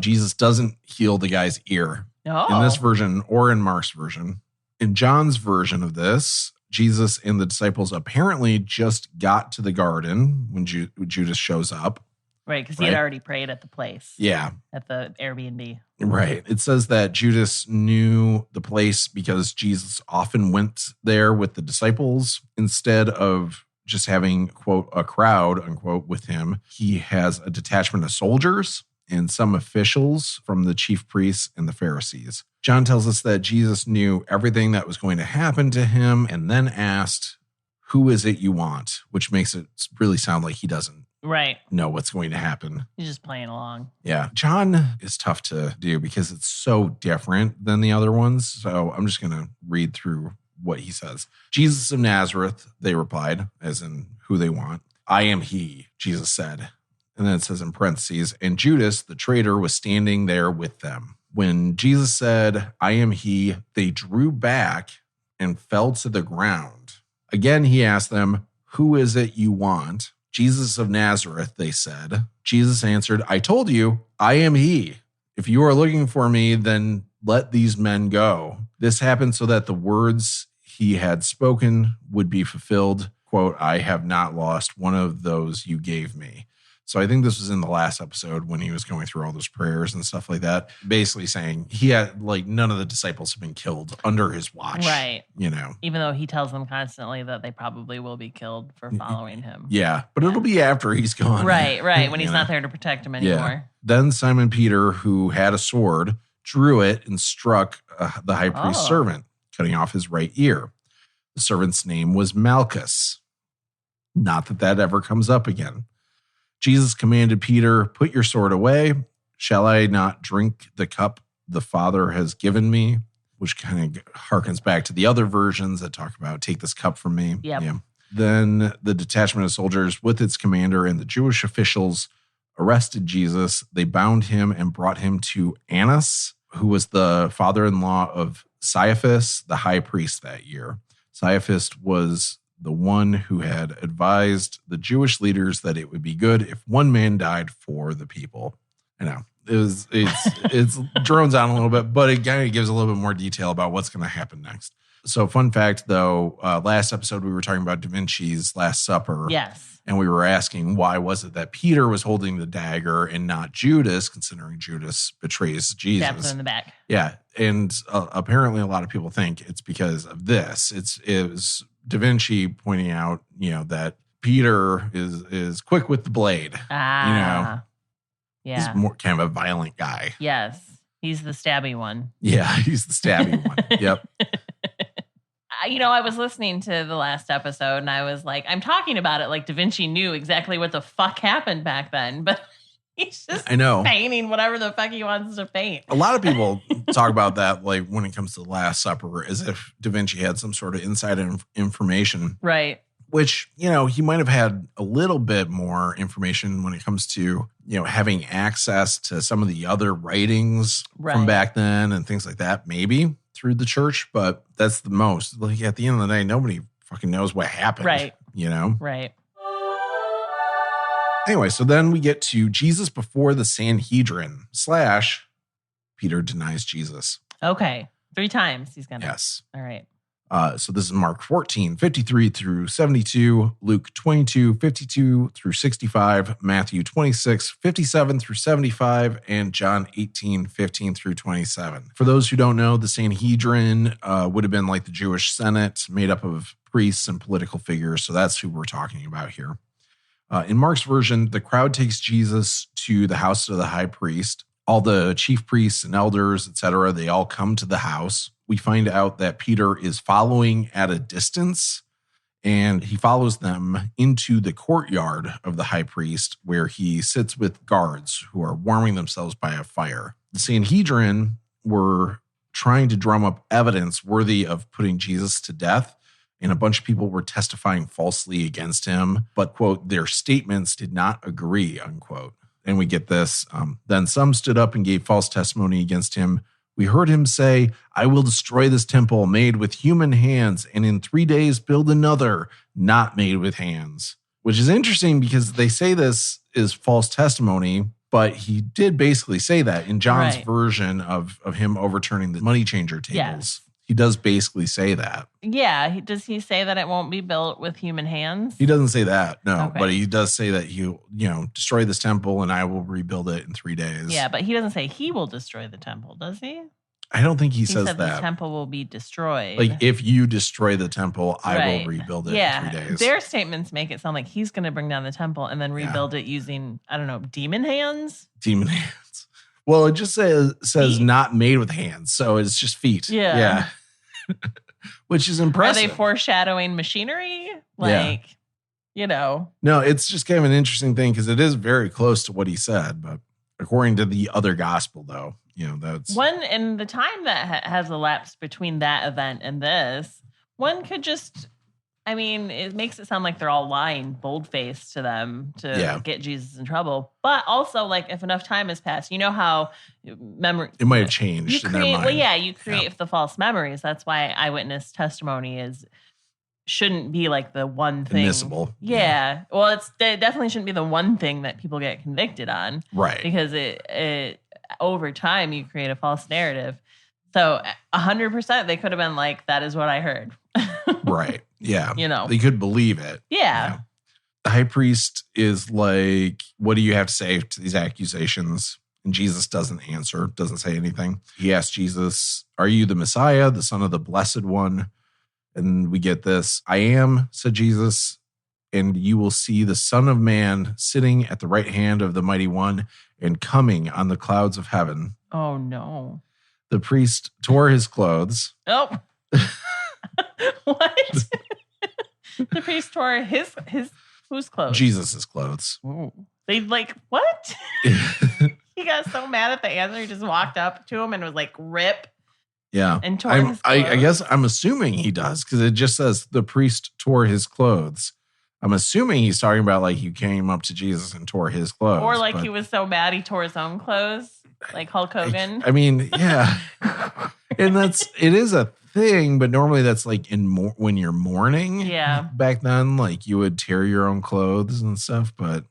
Jesus doesn't heal the guy's ear in this version or in Mark's version. In John's version of this, Jesus and the disciples apparently just got to the garden when Judas shows up. Right, because he had already prayed at the place. Yeah. At the Airbnb. Right. It says that Judas knew the place because Jesus often went there with the disciples instead of just having, quote, a crowd, unquote, with him. He has a detachment of soldiers and some officials from the chief priests and the Pharisees. John tells us that Jesus knew everything that was going to happen to him and then asked, "Who is it you want?" Which makes it really sound like he doesn't know what's going to happen. He's just playing along. Yeah. John is tough to do because it's so different than the other ones. So I'm just going to read through what he says. "Jesus of Nazareth," they replied, as in who they want. "I am he," Jesus said. And then it says in parentheses, "and Judas, the traitor, was standing there with them." When Jesus said, "I am he," they drew back and fell to the ground. Again, he asked them, "Who is it you want?" "Jesus of Nazareth," they said. Jesus answered, "I told you, I am he. If you are looking for me, then let these men go." This happened so that the words he had spoken would be fulfilled. Quote, "I have not lost one of those you gave me." So I think this was in the last episode when he was going through all those prayers and stuff like that, basically saying he had, like, none of the disciples have been killed under his watch. Right. You know, even though he tells them constantly that they probably will be killed for following him. yeah, but it'll be after he's gone. Right. When he's not there to protect him anymore. Yeah. Then Simon Peter, who had a sword, drew it and struck the high priest's servant, cutting off his right ear. The servant's name was Malchus. Not that ever comes up again. Jesus commanded Peter, "Put your sword away. Shall I not drink the cup the Father has given me?" Which kind of harkens back to the other versions that talk about, "Take this cup from me." Yep. Yeah. Then the detachment of soldiers with its commander and the Jewish officials arrested Jesus. They bound him and brought him to Annas, who was the father-in-law of Caiaphas, the high priest that year. Caiaphas was the one who had advised the Jewish leaders that it would be good if one man died for the people. I know it's drones on a little bit, but it kind of gives a little bit more detail about what's going to happen next. So fun fact though, last episode we were talking about Da Vinci's Last Supper. Yes. And we were asking why was it that Peter was holding the dagger and not Judas, considering Judas betrays Jesus. Stabs him in the back. Yeah. And apparently a lot of people think it's because of this. It was Da Vinci pointing out, that Peter is quick with the blade. Yeah. He's more kind of a violent guy. Yes. He's the stabby one. Yeah, he's the stabby one. Yep. I was listening to the last episode and I was like, I'm talking about it like Da Vinci knew exactly what the fuck happened back then, but he's just painting whatever the fuck he wants to paint. A lot of people talk about that, like when it comes to the Last Supper, as if Da Vinci had some sort of inside information. Right. Which, he might have had a little bit more information when it comes to, having access to some of the other writings from back then and things like that, maybe through the church, but that's the most. Like at the end of the day, nobody fucking knows what happened. Right. Right. Anyway, so then we get to Jesus before the Sanhedrin / Peter denies Jesus. Okay. 3 times he's going to. Yes. All right. So this is Mark 14, 53 through 72, Luke 22, 52 through 65, Matthew 26, 57 through 75, and John 18, 15 through 27. For those who don't know, the Sanhedrin would have been like the Jewish Senate, made up of priests and political figures. So that's who we're talking about here. In Mark's version, the crowd takes Jesus to the house of the high priest. All the chief priests and elders, etc., they all come to the house. We find out that Peter is following at a distance, and he follows them into the courtyard of the high priest, where he sits with guards who are warming themselves by a fire. The Sanhedrin were trying to drum up evidence worthy of putting Jesus to death, and a bunch of people were testifying falsely against him, but, quote, their statements did not agree, unquote. And we get this. Then some stood up and gave false testimony against him. We heard him say, "I will destroy this temple made with human hands, and in 3 days build another not made with hands." Which is interesting because they say this is false testimony, but he did basically say that in John's version of him overturning the money changer tables. Yes. He does basically say that. Yeah. Does he say that it won't be built with human hands? He doesn't say that, no. Okay. But he does say that he'll, destroy this temple and I will rebuild it in 3 days. Yeah, but he doesn't say he will destroy the temple, does he? I don't think he says said that. The temple will be destroyed. Like, if you destroy the temple, I will rebuild it in 3 days. Their statements make it sound like he's going to bring down the temple and then rebuild it using, I don't know, demon hands? Demon hands. Well, it just says not made with hands, so it's just feet. Yeah. Which is impressive. Are they foreshadowing machinery? No, it's just kind of an interesting thing because it is very close to what he said. But according to the other gospel, though, that's one in the time that has elapsed between that event and this. One could just I mean, it makes it sound like they're all lying bold-faced to them to get Jesus in trouble. But also, like, if enough time has passed, you know how memory... It might have changed in their mind. Well, yeah, you create the false memories. That's why eyewitness testimony shouldn't be like the one thing. Admissible. Yeah. Well, it definitely shouldn't be the one thing that people get convicted on. Right. Because it over time, you create a false narrative. So 100%, they could have been like, that is what I heard. Right. Yeah. You know. They could believe it. Yeah. You know? The high priest is like, what do you have to say to these accusations? And Jesus doesn't answer, doesn't say anything. He asks Jesus, are you the Messiah, the Son of the Blessed One? And we get this. I am, said Jesus, and you will see the Son of Man sitting at the right hand of the Mighty One and coming on the clouds of heaven. Oh, no. The priest tore his clothes. Oh. What? The priest tore his whose clothes? Jesus' clothes. Ooh. They like, what? He got so mad at the answer, he just walked up to him and was like, rip. Yeah. And tore his clothes. I guess I'm assuming he does because it just says the priest tore his clothes. I'm assuming he's talking about like he came up to Jesus and tore his clothes. Or like he was so mad he tore his own clothes, like Hulk Hogan. I mean, yeah. And it is a thing, but normally that's like when you're mourning. Yeah. Back then, like you would tear your own clothes and stuff, but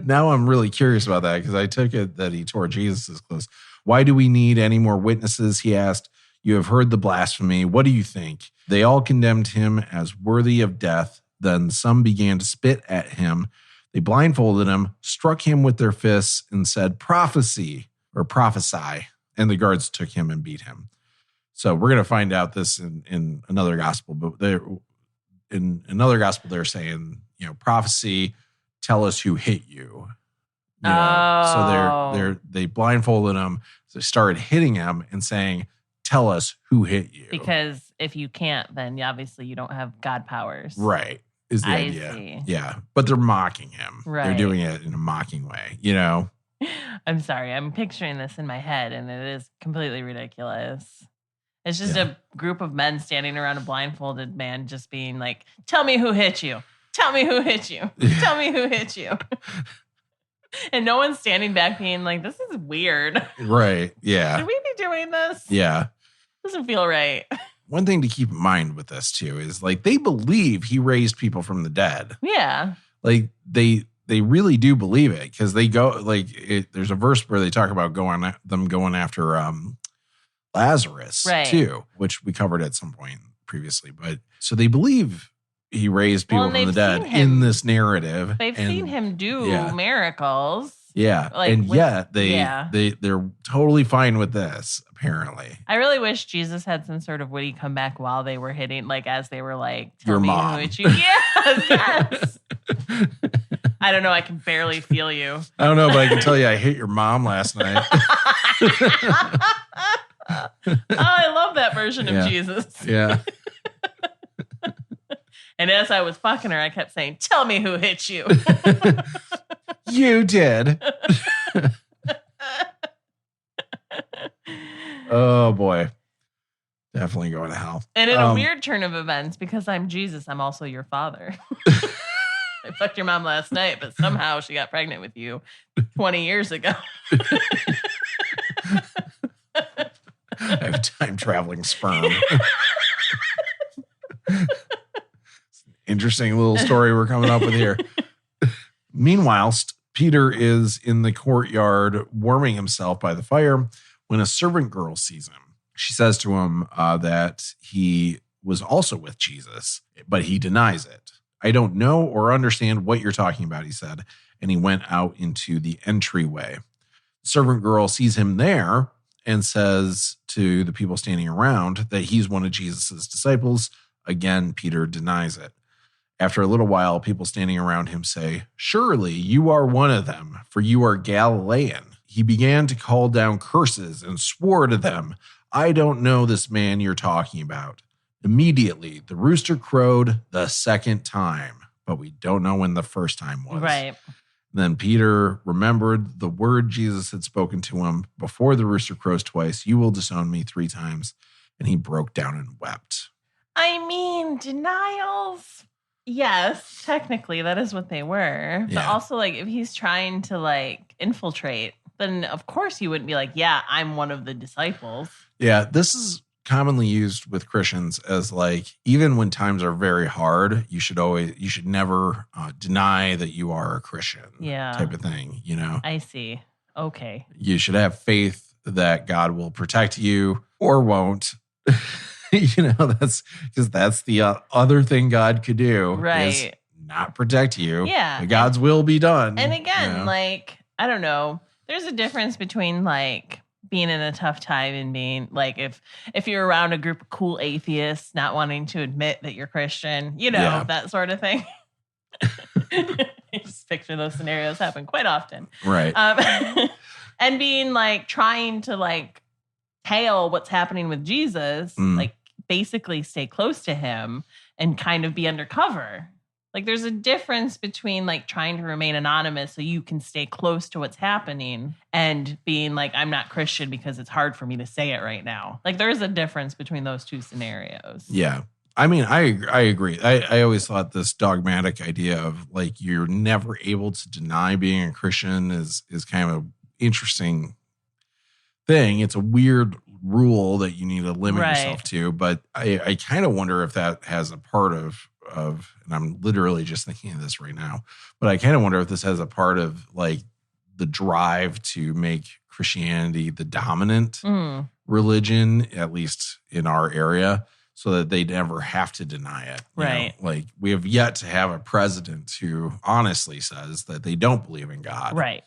now I'm really curious about that because I took it that he tore Jesus' clothes. Why do we need any more witnesses? He asked. You have heard the blasphemy. What do you think? They all condemned him as worthy of death. Then some began to spit at him. They blindfolded him, struck him with their fists, and said, prophesy. And the guards took him and beat him. So we're going to find out this in another gospel. But in another gospel, they're saying, prophecy, tell us who hit you. So they blindfolded him. So they started hitting him and saying, tell us who hit you. Because if you can't, then obviously you don't have God powers. Right. Is the idea. See. Yeah. But they're mocking him. Right. They're doing it in a mocking way, I'm sorry. I'm picturing this in my head and it is completely ridiculous. It's just a group of men standing around a blindfolded man just being like, tell me who hit you. Tell me who hit you. Tell me who hit you. And no one's standing back being like, this is weird. Right. Yeah. Should we be doing this? Yeah. Doesn't feel right. One thing to keep in mind with this too is like they believe he raised people from the dead. Yeah. Like they really do believe it because they go like there's a verse where they talk about going after Lazarus too, which we covered at some point previously. But so they believe he raised people from the dead in this narrative. They've seen him do miracles. Yeah. Yet they're totally fine with this, apparently. I really wish Jesus had some sort of witty comeback while they were hitting, like as they were like, tell your me mom. Who hit you. Yes. I don't know. I can barely feel you. I don't know, but I can tell you I hit your mom last night. I love that version of Jesus. Yeah. And as I was fucking her, I kept saying, tell me who hit you. You did. Oh, boy. Definitely going to hell. And in a weird turn of events, because I'm Jesus, I'm also your father. I fucked your mom last night, but somehow she got pregnant with you 20 years ago. I have time-traveling sperm. Interesting little story we're coming up with here. Meanwhile, Peter is in the courtyard warming himself by the fire when a servant girl sees him. She says to him that he was also with Jesus, but he denies it. I don't know or understand what you're talking about, he said, and he went out into the entryway. The servant girl sees him there and says to the people standing around that he's one of Jesus' disciples. Again, Peter denies it. After a little while, people standing around him say, surely you are one of them, for you are Galilean. He began to call down curses and swore to them, I don't know this man you're talking about. Immediately, the rooster crowed the second time, but we don't know when the first time was. Right. Then Peter remembered the word Jesus had spoken to him before the rooster crows twice, you will disown me 3 times. And he broke down and wept. I mean, denials. Yes, technically that is what they were. But also, like, if he's trying to like infiltrate, then of course you wouldn't be like, yeah, I'm one of the disciples. Yeah, this is commonly used with Christians as like, even when times are very hard, you should never deny that you are a Christian. Yeah. Type of thing, you know? I see. Okay. You should have faith that God will protect you or won't. You know, that's because that's the other thing God could do. Right. Is not protect you. Yeah. God's will be done. And again, you know? like, I don't know. There's a difference between like being in a tough time and being like, if you're around a group of cool atheists not wanting to admit that you're Christian, you know, that sort of thing. I just picture those scenarios happen quite often. Right. And being like trying to like tail what's happening with Jesus, like basically stay close to him and kind of be undercover. Like there's a difference between like trying to remain anonymous so you can stay close to what's happening and being like, I'm not Christian because it's hard for me to say it right now. Like there is a difference between those two scenarios. Yeah. I mean, I agree. I always thought this dogmatic idea of like you're never able to deny being a Christian is kind of an interesting thing. It's a weird rule that you need to limit yourself to, but I kind of wonder if that has a part of, and I'm literally just thinking of this right now, but I kind of wonder if this has a part of like the drive to make Christianity the dominant religion, at least in our area, so that they never have to deny it. Right. You know? Like we have yet to have a president who honestly says that they don't believe in God. Right.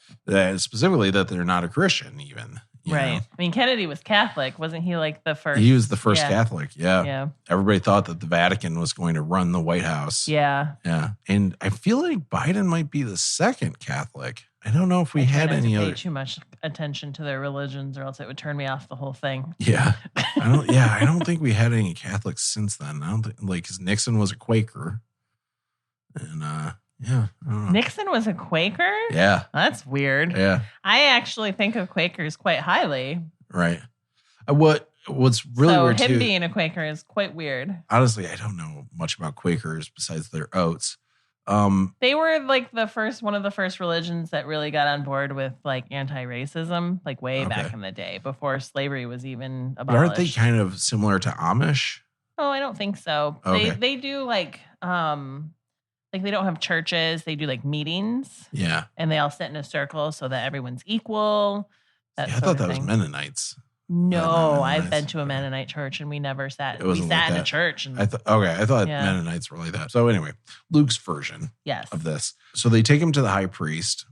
Specifically that they're not a Christian even. Right. know? I mean, Kennedy was Catholic. Wasn't he like the first? He was the first Catholic. Yeah. Yeah. Everybody thought that the Vatican was going to run the White House. Yeah. Yeah. And I feel like Biden might be the second Catholic. I don't know if we had any other. Pay too much attention to their religions, or else it would turn me off the whole thing. Yeah, I don't think we had any Catholics since then. I don't think, like, because Nixon was a Quaker, and I don't know. Nixon was a Quaker. Yeah, that's weird. Yeah, I actually think of Quakers quite highly. Right. What's really weird him too, being a Quaker is quite weird. Honestly, I don't know much about Quakers besides their oats. They were like one of the first religions that really got on board with like anti-racism, like way back in the day before slavery was even abolished. But aren't they kind of similar to Amish? Oh, I don't think so. Okay. They do like they don't have churches. They do like meetings. Yeah. And they all sit in a circle so that everyone's equal. I thought that was Mennonites. No, I've been to a Mennonite church and we never sat. We sat in a church. And I thought Mennonites were like that. So anyway, Luke's version of this. So they take him to the high priest.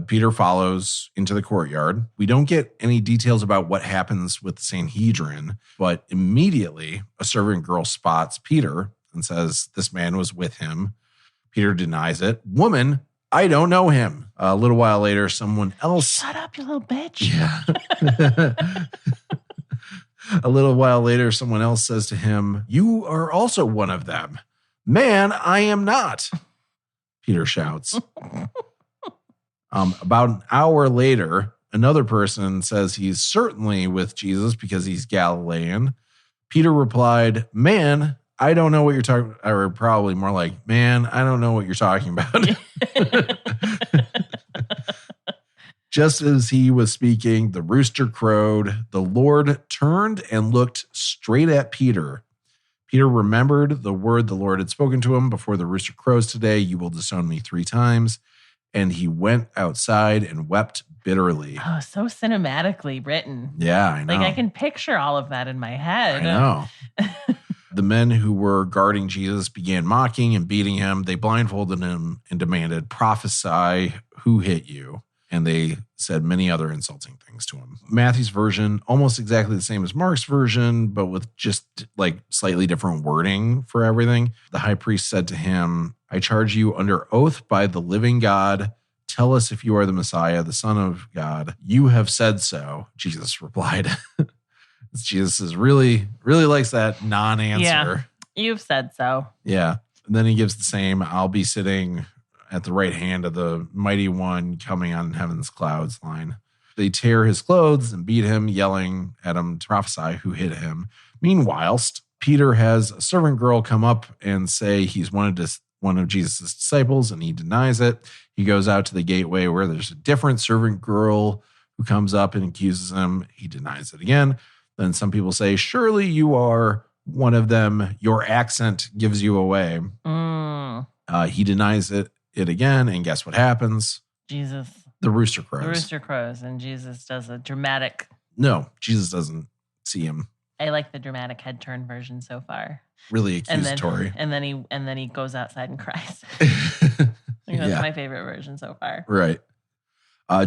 Peter follows into the courtyard. We don't get any details about what happens with the Sanhedrin, but immediately a servant girl spots Peter and says, "This man was with him." Peter denies it. "Woman, I don't know him." A little while later, someone else... Shut up, you little bitch. Yeah. A little while later, someone else says to him, "You are also one of them." "Man, I am not," Peter shouts. About an hour later, another person says he's certainly with Jesus because he's Galilean. Peter replied, "Man, I don't know what you're talking about," or probably more like, "Man, I don't know what you're talking about." Just as he was speaking, the rooster crowed. The Lord turned and looked straight at Peter. Peter remembered the word the Lord had spoken to him before the rooster crows today. "You will disown me 3 times. And he went outside and wept bitterly. Oh, so cinematically written. Yeah, I know. Like I can picture all of that in my head. I know. The men who were guarding Jesus began mocking and beating him. They blindfolded him and demanded, "Prophesy, who hit you?" And they said many other insulting things to him. Matthew's version, almost exactly the same as Mark's version, but with just like slightly different wording for everything. The high priest said to him, "I charge you under oath by the living God. Tell us if you are the Messiah, the Son of God." "You have said so," Jesus replied. Jesus is really likes that non-answer. Yeah, you've said so. Yeah. And then he gives the same, "I'll be sitting at the right hand of the mighty one coming on heaven's clouds" line. They tear his clothes and beat him, yelling at him to prophesy who hit him. Meanwhile, Peter has a servant girl come up and say he's one of Jesus' disciples, and he denies it. He goes out to the gateway where there's a different servant girl who comes up and accuses him. He denies it again. Then some people say, surely you are one of them. Your accent gives you away. He denies it again, and guess what happens? Jesus. The rooster crows. The rooster crows, and Jesus does a dramatic... No, Jesus doesn't see him. I like the dramatic head turn version so far. Really accusatory. And then he goes outside and cries. I think that's my favorite version so far. Right.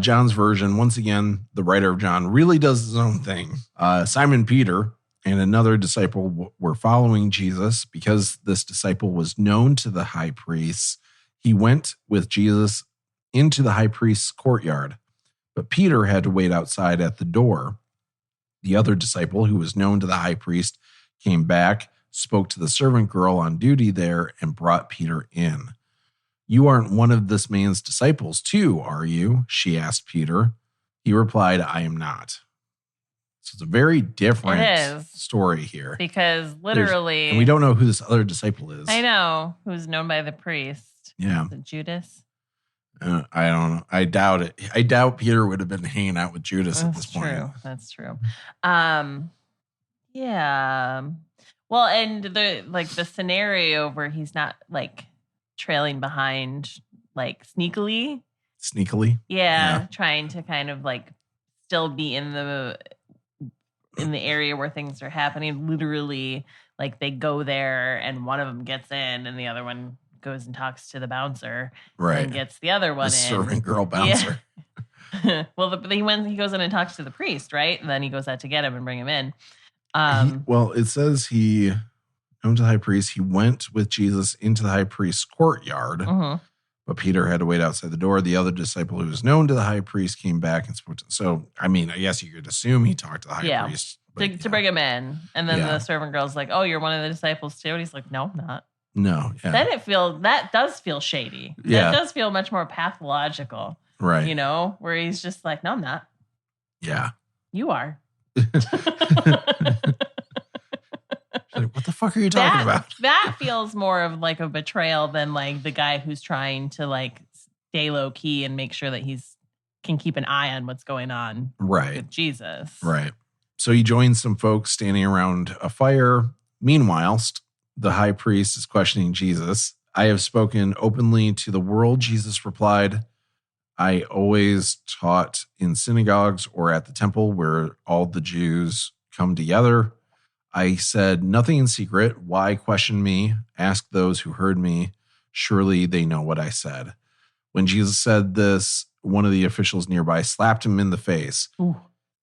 John's version, once again, the writer of John really does his own thing. Simon Peter and another disciple were following Jesus. Because this disciple was known to the high priests, he went with Jesus into the high priest's courtyard. But Peter had to wait outside at the door. The other disciple, who was known to the high priest, came back, spoke to the servant girl on duty there, and brought Peter in. You aren't one of this man's disciples too, are you? She asked Peter. He replied, I am not. So it's a very different story here. Because literally... And we don't know who this other disciple is. I know, who's known by the priest. Yeah. Is it Judas? I don't know. I doubt it. I doubt Peter would have been hanging out with Judas at this point. That's true. Yeah. Well, and the scenario where he's not like trailing behind like sneakily. Yeah. Trying to kind of like still be in the area where things are happening. Literally, like they go there and one of them gets in and the other one goes and talks to the bouncer, right? And gets the other one in. Servant girl bouncer. Yeah. Well, he goes in and talks to the priest, right? And then he goes out to get him and bring him in. Well, it says he went to the high priest. He went with Jesus into the high priest's courtyard, but Peter had to wait outside the door. The other disciple who was known to the high priest came back and spoke to him. So, I mean, I guess you could assume he talked to the high priest. But, to bring him in. And then the servant girl's like, oh, you're one of the disciples too? And he's like, no, I'm not. No. Yeah. Then that does feel shady. Yeah. That does feel much more pathological. Right. You know, where he's just like, no, I'm not. Yeah. You are. Like, what the fuck are you talking about? That feels more of like a betrayal than like the guy who's trying to like stay low key and make sure that can keep an eye on what's going on with Jesus. Right. So he joins some folks standing around a fire. Meanwhile, the high priest is questioning Jesus. I have spoken openly to the world, Jesus replied. I always taught in synagogues or at the temple where all the Jews come together. I said nothing in secret. Why question me? Ask those who heard me. Surely they know what I said. When Jesus said this, one of the officials nearby slapped him in the face. Ooh.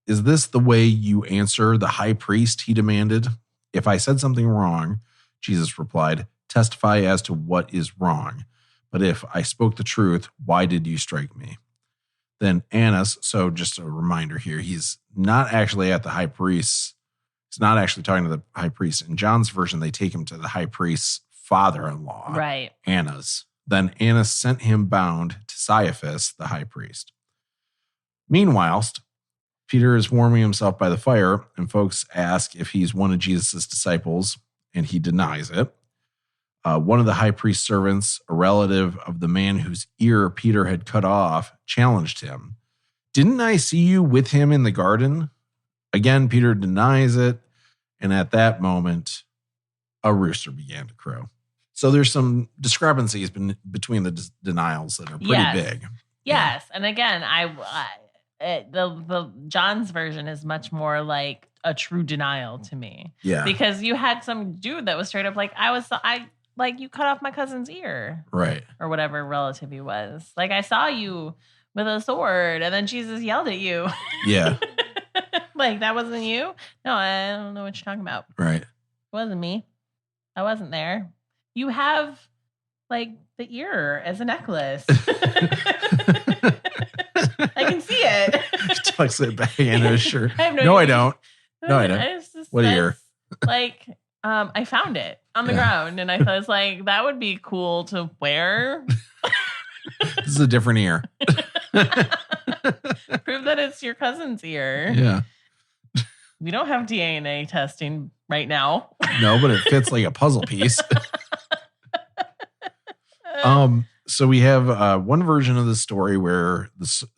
Is this the way you answer the high priest? He demanded. If I said something wrong, Jesus replied, testify as to what is wrong. But if I spoke the truth, why did you strike me? Then Annas, so just a reminder here, he's not actually at the high priest. He's not actually talking to the high priest. In John's version, they take him to the high priest's father-in-law, right? Annas. Then Annas sent him bound to Caiaphas, the high priest. Meanwhile, Peter is warming himself by the fire, and folks ask if he's one of Jesus' disciples, and he denies it. One of the high priest's servants, a relative of the man whose ear Peter had cut off, challenged him. Didn't I see you with him in the garden? Again, Peter denies it, and at that moment, a rooster began to crow. So there's some discrepancies between the denials that are pretty big. Yes, and again, the John's version is much more like a true denial to me. Yeah, because you had some dude that was straight up like, you cut off my cousin's ear, right, or whatever relative he was. Like, I saw you with a sword, and then Jesus yelled at you. Yeah, like that wasn't you. No, I don't know what you're talking about. Right, it wasn't me. I wasn't there. You have like the ear as a necklace. I can see it. He tucks it back into his shirt. I don't. No, I don't. What ear? Like, I found it on the ground, and I was like, that would be cool to wear. This is a different ear. Prove that it's your cousin's ear. Yeah. We don't have DNA testing right now. No, but it fits like a puzzle piece. So we have one version of the story where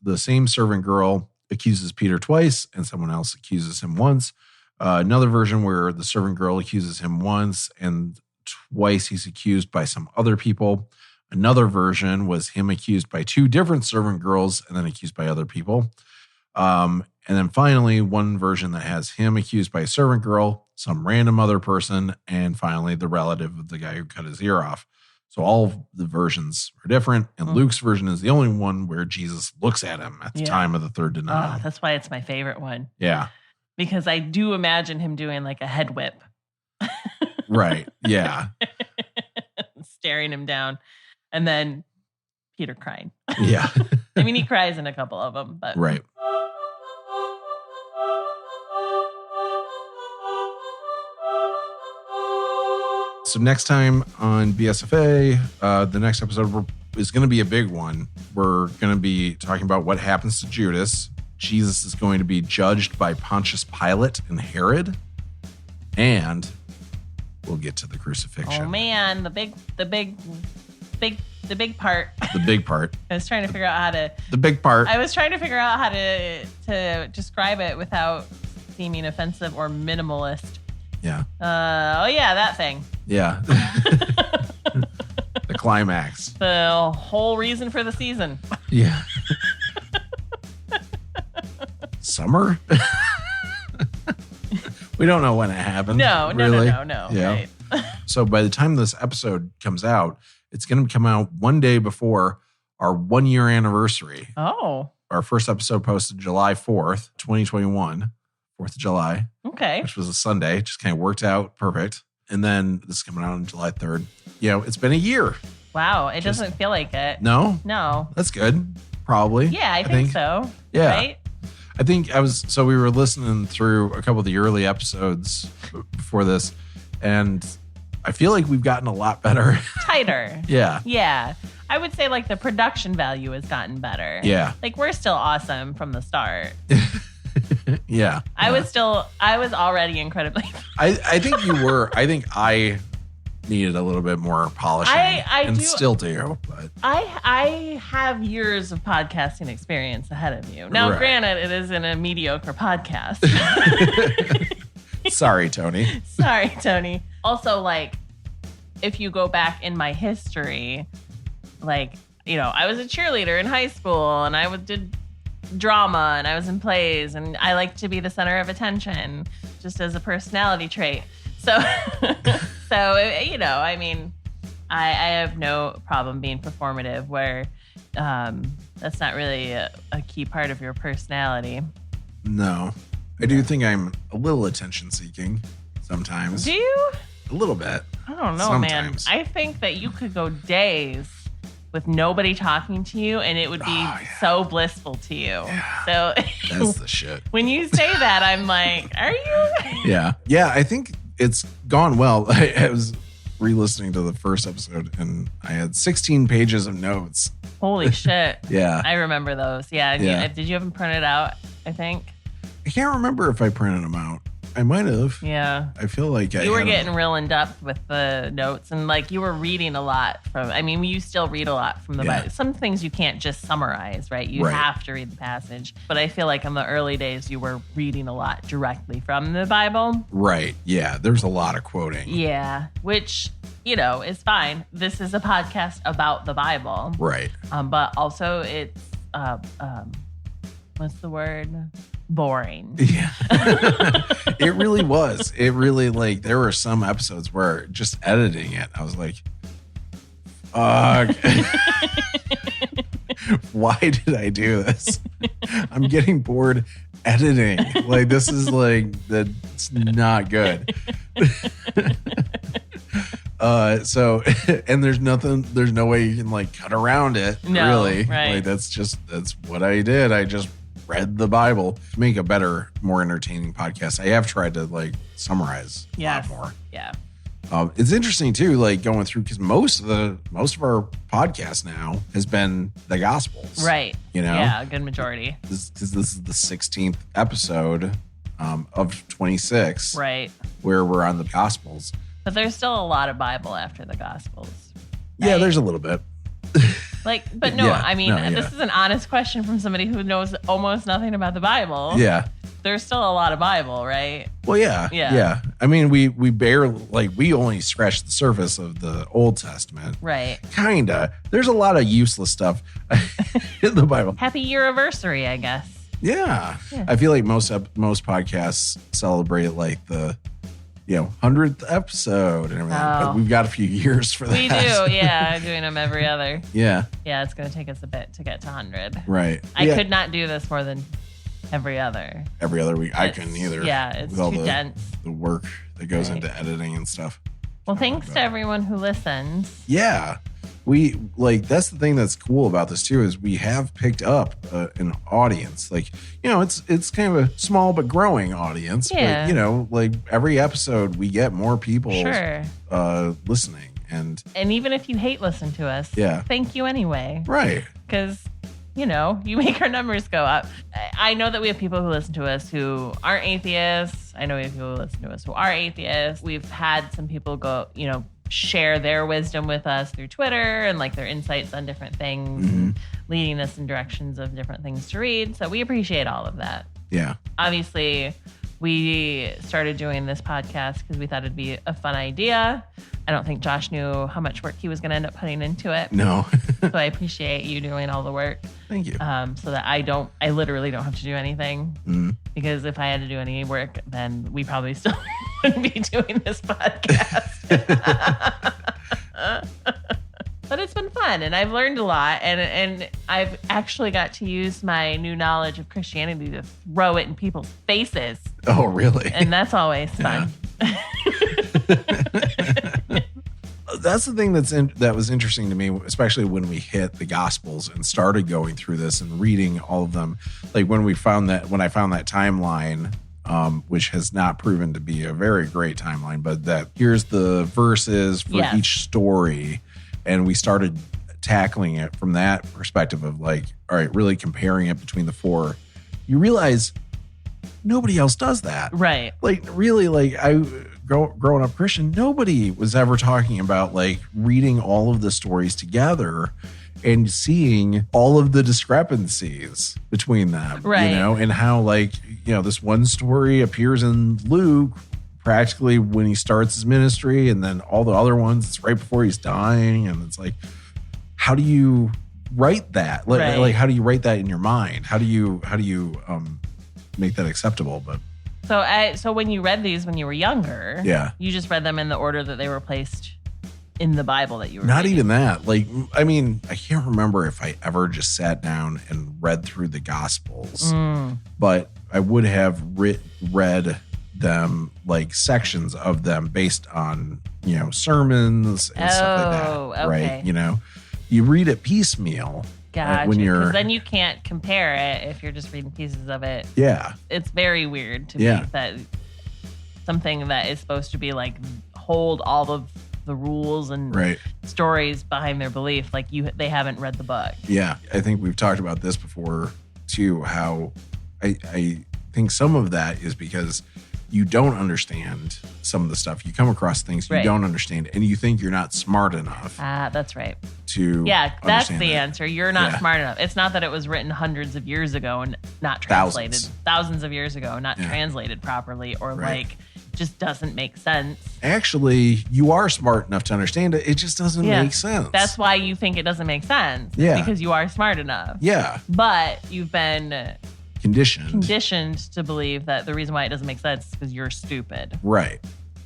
the same servant girl accuses Peter twice and someone else accuses him once. Another version where the servant girl accuses him once and twice he's accused by some other people. Another version was him accused by two different servant girls and then accused by other people. And then finally, one version that has him accused by a servant girl, some random other person, and finally the relative of the guy who cut his ear off. So all the versions are different, and Luke's version is the only one where Jesus looks at him at the time of the third denial. Oh, that's why it's my favorite one. Yeah. Because I do imagine him doing like a head whip. Right. Yeah. Staring him down. And then Peter crying. Yeah. I mean, he cries in a couple of them, but. Right. So next time on BSFA, the next episode is going to be a big one. We're going to be talking about what happens to Judas. Jesus is going to be judged by Pontius Pilate and Herod. And we'll get to the crucifixion. Oh man, the big part. The big part. I was trying to figure out how to. The big part. I was trying to figure out how to describe it without seeming offensive or minimalist. Yeah. That thing. Yeah. The climax. The whole reason for the season. Yeah. Summer? We don't know when it happened. No. Yeah. Right. So by the time this episode comes out, it's going to come out one day before our 1 year anniversary. Oh. Our first episode posted July 4th, 2021, 4th of July. Okay. Which was a Sunday. Just kind of worked out perfect. And then this is coming out on July 3rd. It's been a year. Wow. It doesn't feel like it. No? No. That's good. Probably. Yeah, I think so. Yeah. Right? I think we were listening through a couple of the early episodes before this, and I feel like we've gotten a lot better. Tighter. Yeah. Yeah. I would say like the production value has gotten better. Yeah. Like we're still awesome from the start. Yeah. I was already incredibly. I think you were. I think I needed a little bit more polishing. I still do. But I have years of podcasting experience ahead of you. Now, Granted, it isn't a mediocre podcast. Sorry, Tony. Sorry, Tony. Also, like, if you go back in my history, like, I was a cheerleader in high school and I did drama and I was in plays and I like to be the center of attention just as a personality trait. So, I mean, I have no problem being performative where that's not really a key part of your personality. No. I do think I'm a little attention seeking sometimes. Do you? A little bit. I don't know, sometimes. Man. I think that you could go days with nobody talking to you and it would be so blissful to you. Yeah. So that's the shit. When you say that, I'm like, are you? Yeah. Yeah, I think it's gone well. I was re-listening to the first episode and I had 16 pages of notes. Holy shit. Yeah. I remember those. Yeah. Did you have them printed out, I think? I can't remember if I printed them out. I might have. Yeah. I feel like you were getting real in depth with the notes and like you were reading a lot from, you still read a lot from the Bible. Some things you can't just summarize, right? You have to read the passage. But I feel like in the early days, you were reading a lot directly from the Bible. Right. Yeah. There's a lot of quoting. Yeah. Which, is fine. This is a podcast about the Bible. Right. But also it's, what's the word? Boring. Yeah. It really was. It really, like, there were some episodes where just editing it, I was like, fuck. Why did I do this? I'm getting bored editing. Like, this is that's not good. And there's no way you can like cut around it. No, really. Right. Like that's what I did. I just read the Bible to make a better, more entertaining podcast. I have tried to like summarize a lot more. Yeah. It's interesting too, like going through because most of our podcast now has been the Gospels, right? You know, yeah, a good majority. Because this is the 16th episode of 26. Right. Where we're on the Gospels. But there's still a lot of Bible after the Gospels. Right? Yeah, there's a little bit. But no, I mean, this is an honest question from somebody who knows almost nothing about the Bible. Yeah. There's still a lot of Bible, right? Well, yeah. I mean, we barely, we only scratched the surface of the Old Testament. Right. Kinda. There's a lot of useless stuff in the Bible. Happy year-anniversary, I guess. Yeah. I feel like most podcasts celebrate like the 100th episode and everything. But we've got a few years for that. We do, yeah. Doing them every other. Yeah. Yeah, it's going to take us a bit to get to 100. Right. I could not do this more than every other. Every other week. I couldn't either. Yeah, it's too dense. The work that goes into editing and stuff. Well, thanks to everyone who listens. Yeah. We that's the thing that's cool about this too, is we have picked up an audience. It's kind of a small but growing audience. Yeah. But every episode we get more people listening. And even if you hate listening to us, thank you anyway. Right. Because you make our numbers go up. I know that we have people who listen to us who aren't atheists. I know we have people who listen to us who are atheists. We've had some people go, share their wisdom with us through Twitter and their insights on different things, and leading us in directions of different things to read. So we appreciate all of that. Yeah. Obviously, we started doing this podcast because we thought it'd be a fun idea. I don't think Josh knew how much work he was going to end up putting into it. No. So I appreciate you doing all the work. Thank you. So that I literally don't have to do anything. Because if I had to do any work, then we probably still wouldn't be doing this podcast. But it's been fun, and I've learned a lot, and I've actually got to use my new knowledge of Christianity to throw it in people's faces. Oh, really? And that's always fun. That's the thing that was interesting to me, especially when we hit the Gospels and started going through this and reading all of them. When I found that timeline, which has not proven to be a very great timeline, but that here's the verses for each story. And we started tackling it from that perspective of all right, really comparing it between the four. You realize nobody else does that. Right. Growing up Christian, nobody was ever talking about reading all of the stories together and seeing all of the discrepancies between them. Right. And how this one story appears in Luke practically when he starts his ministry, and then all the other ones it's right before he's dying, and it's how do you write that? How do you write that in your mind? How do you make that acceptable? But so when you read these when you were younger, you just read them in the order that they were placed in the Bible that you were not reading. Even that. I can't remember if I ever just sat down and read through the Gospels, but I would have read them sections of them based on sermons and stuff like that. Okay. Right? You read it piecemeal. Gotcha. Because then you can't compare it if you're just reading pieces of it. Yeah. It's very weird to me that something that is supposed to be hold all of the rules and stories behind their belief, they haven't read the book. Yeah. I think we've talked about this before too, how I think some of that is because you don't understand some of the stuff. You come across things you don't understand, and you think you're not smart enough. That's right. That's the answer. You're not smart enough. It's not that it was written hundreds of years ago and not translated. Thousands of years ago, not translated properly, or just doesn't make sense. Actually, you are smart enough to understand it. It just doesn't make sense. That's why you think it doesn't make sense. Yeah. Because you are smart enough. Yeah. But you've been conditioned to believe that the reason why it doesn't make sense is because you're stupid. Right.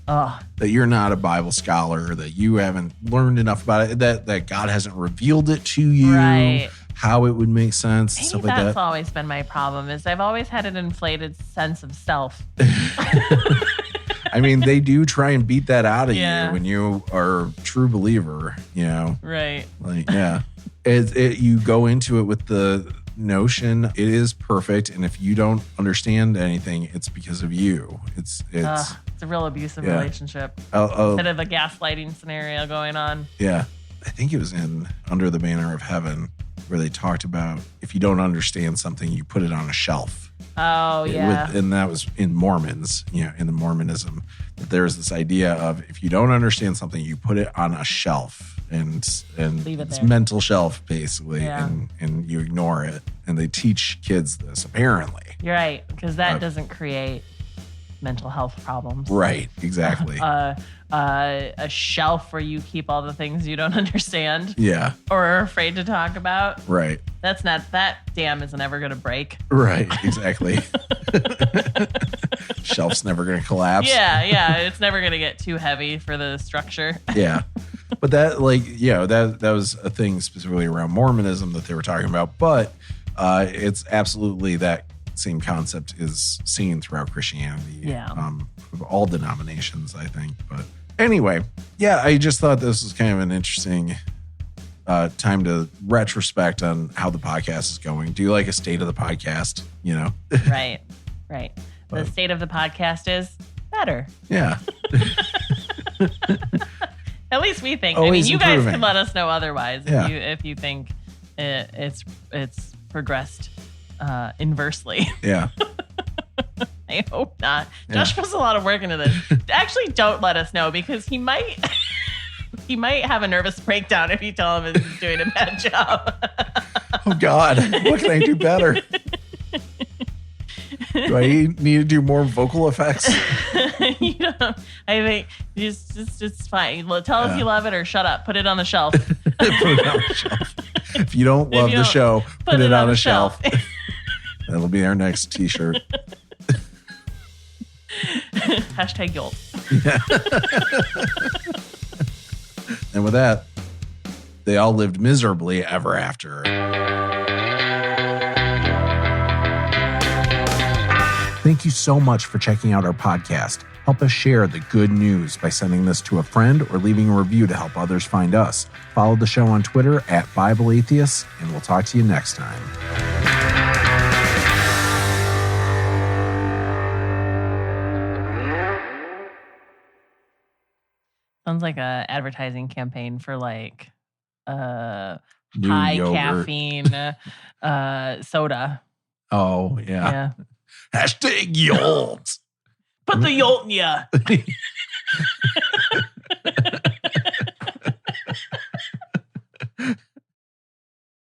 Ugh. That you're not a Bible scholar, that you haven't learned enough about it, that God hasn't revealed it to you, how it would make sense, Maybe stuff like that. That's always been my problem, is I've always had an inflated sense of self. I mean, they do try and beat that out of you when you are a true believer, Right. You go into it with the notion it is perfect, and if you don't understand anything, it's because of you. It's a real abusive relationship. Instead of a gaslighting scenario going on. Yeah. I think it was in Under the Banner of Heaven where they talked about if you don't understand something, you put it on a shelf. Oh, yeah. And that was in Mormons, in the Mormonism, that there's this idea of if you don't understand something, you put it on a shelf and Leave it it's there. mental shelf basically, Yeah. and you ignore it. And they teach kids this apparently. You're right, because that doesn't create mental health problems. Right, exactly. A shelf where you keep all the things you don't understand Yeah, or are afraid to talk about. right. That dam is never going to break. Right, exactly. Shelf's never going to collapse. Yeah, it's never going to get too heavy for the structure. Yeah. But that, that was a thing specifically around Mormonism that they were talking about. But it's absolutely that same concept is seen throughout Christianity. Yeah. Of all denominations, I think. But anyway, yeah, I just thought this was kind of an interesting time to retrospect on how the podcast is going. Do you like a state of the podcast? Right. The state of the podcast is better. Yeah. At least we think. Always you guys improving. can let us know otherwise Yeah. if you think it's progressed inversely. Yeah. I hope not. Yeah. Josh puts a lot of work into this. Actually, don't let us know because he might have a nervous breakdown if you tell him he's doing a bad job. Oh, God. What can I do better? Do I need to do more vocal effects? I think it's fine. Tell us you love it or shut up. Put it on the shelf. Put it on the shelf. If you don't love the show, put it on a shelf. That'll be our next t-shirt. Hashtag Yolt. And with that, they all lived miserably ever after. Thank you so much for checking out our podcast. Help us share the good news by sending this to a friend or leaving a review to help others find us. Follow the show on Twitter @BibleAtheists, and we'll talk to you next time. Sounds like a advertising campaign for like New high yogurt. caffeine soda. Oh, yeah. Yeah. Hashtag Yolt. Put the Yolt in ya.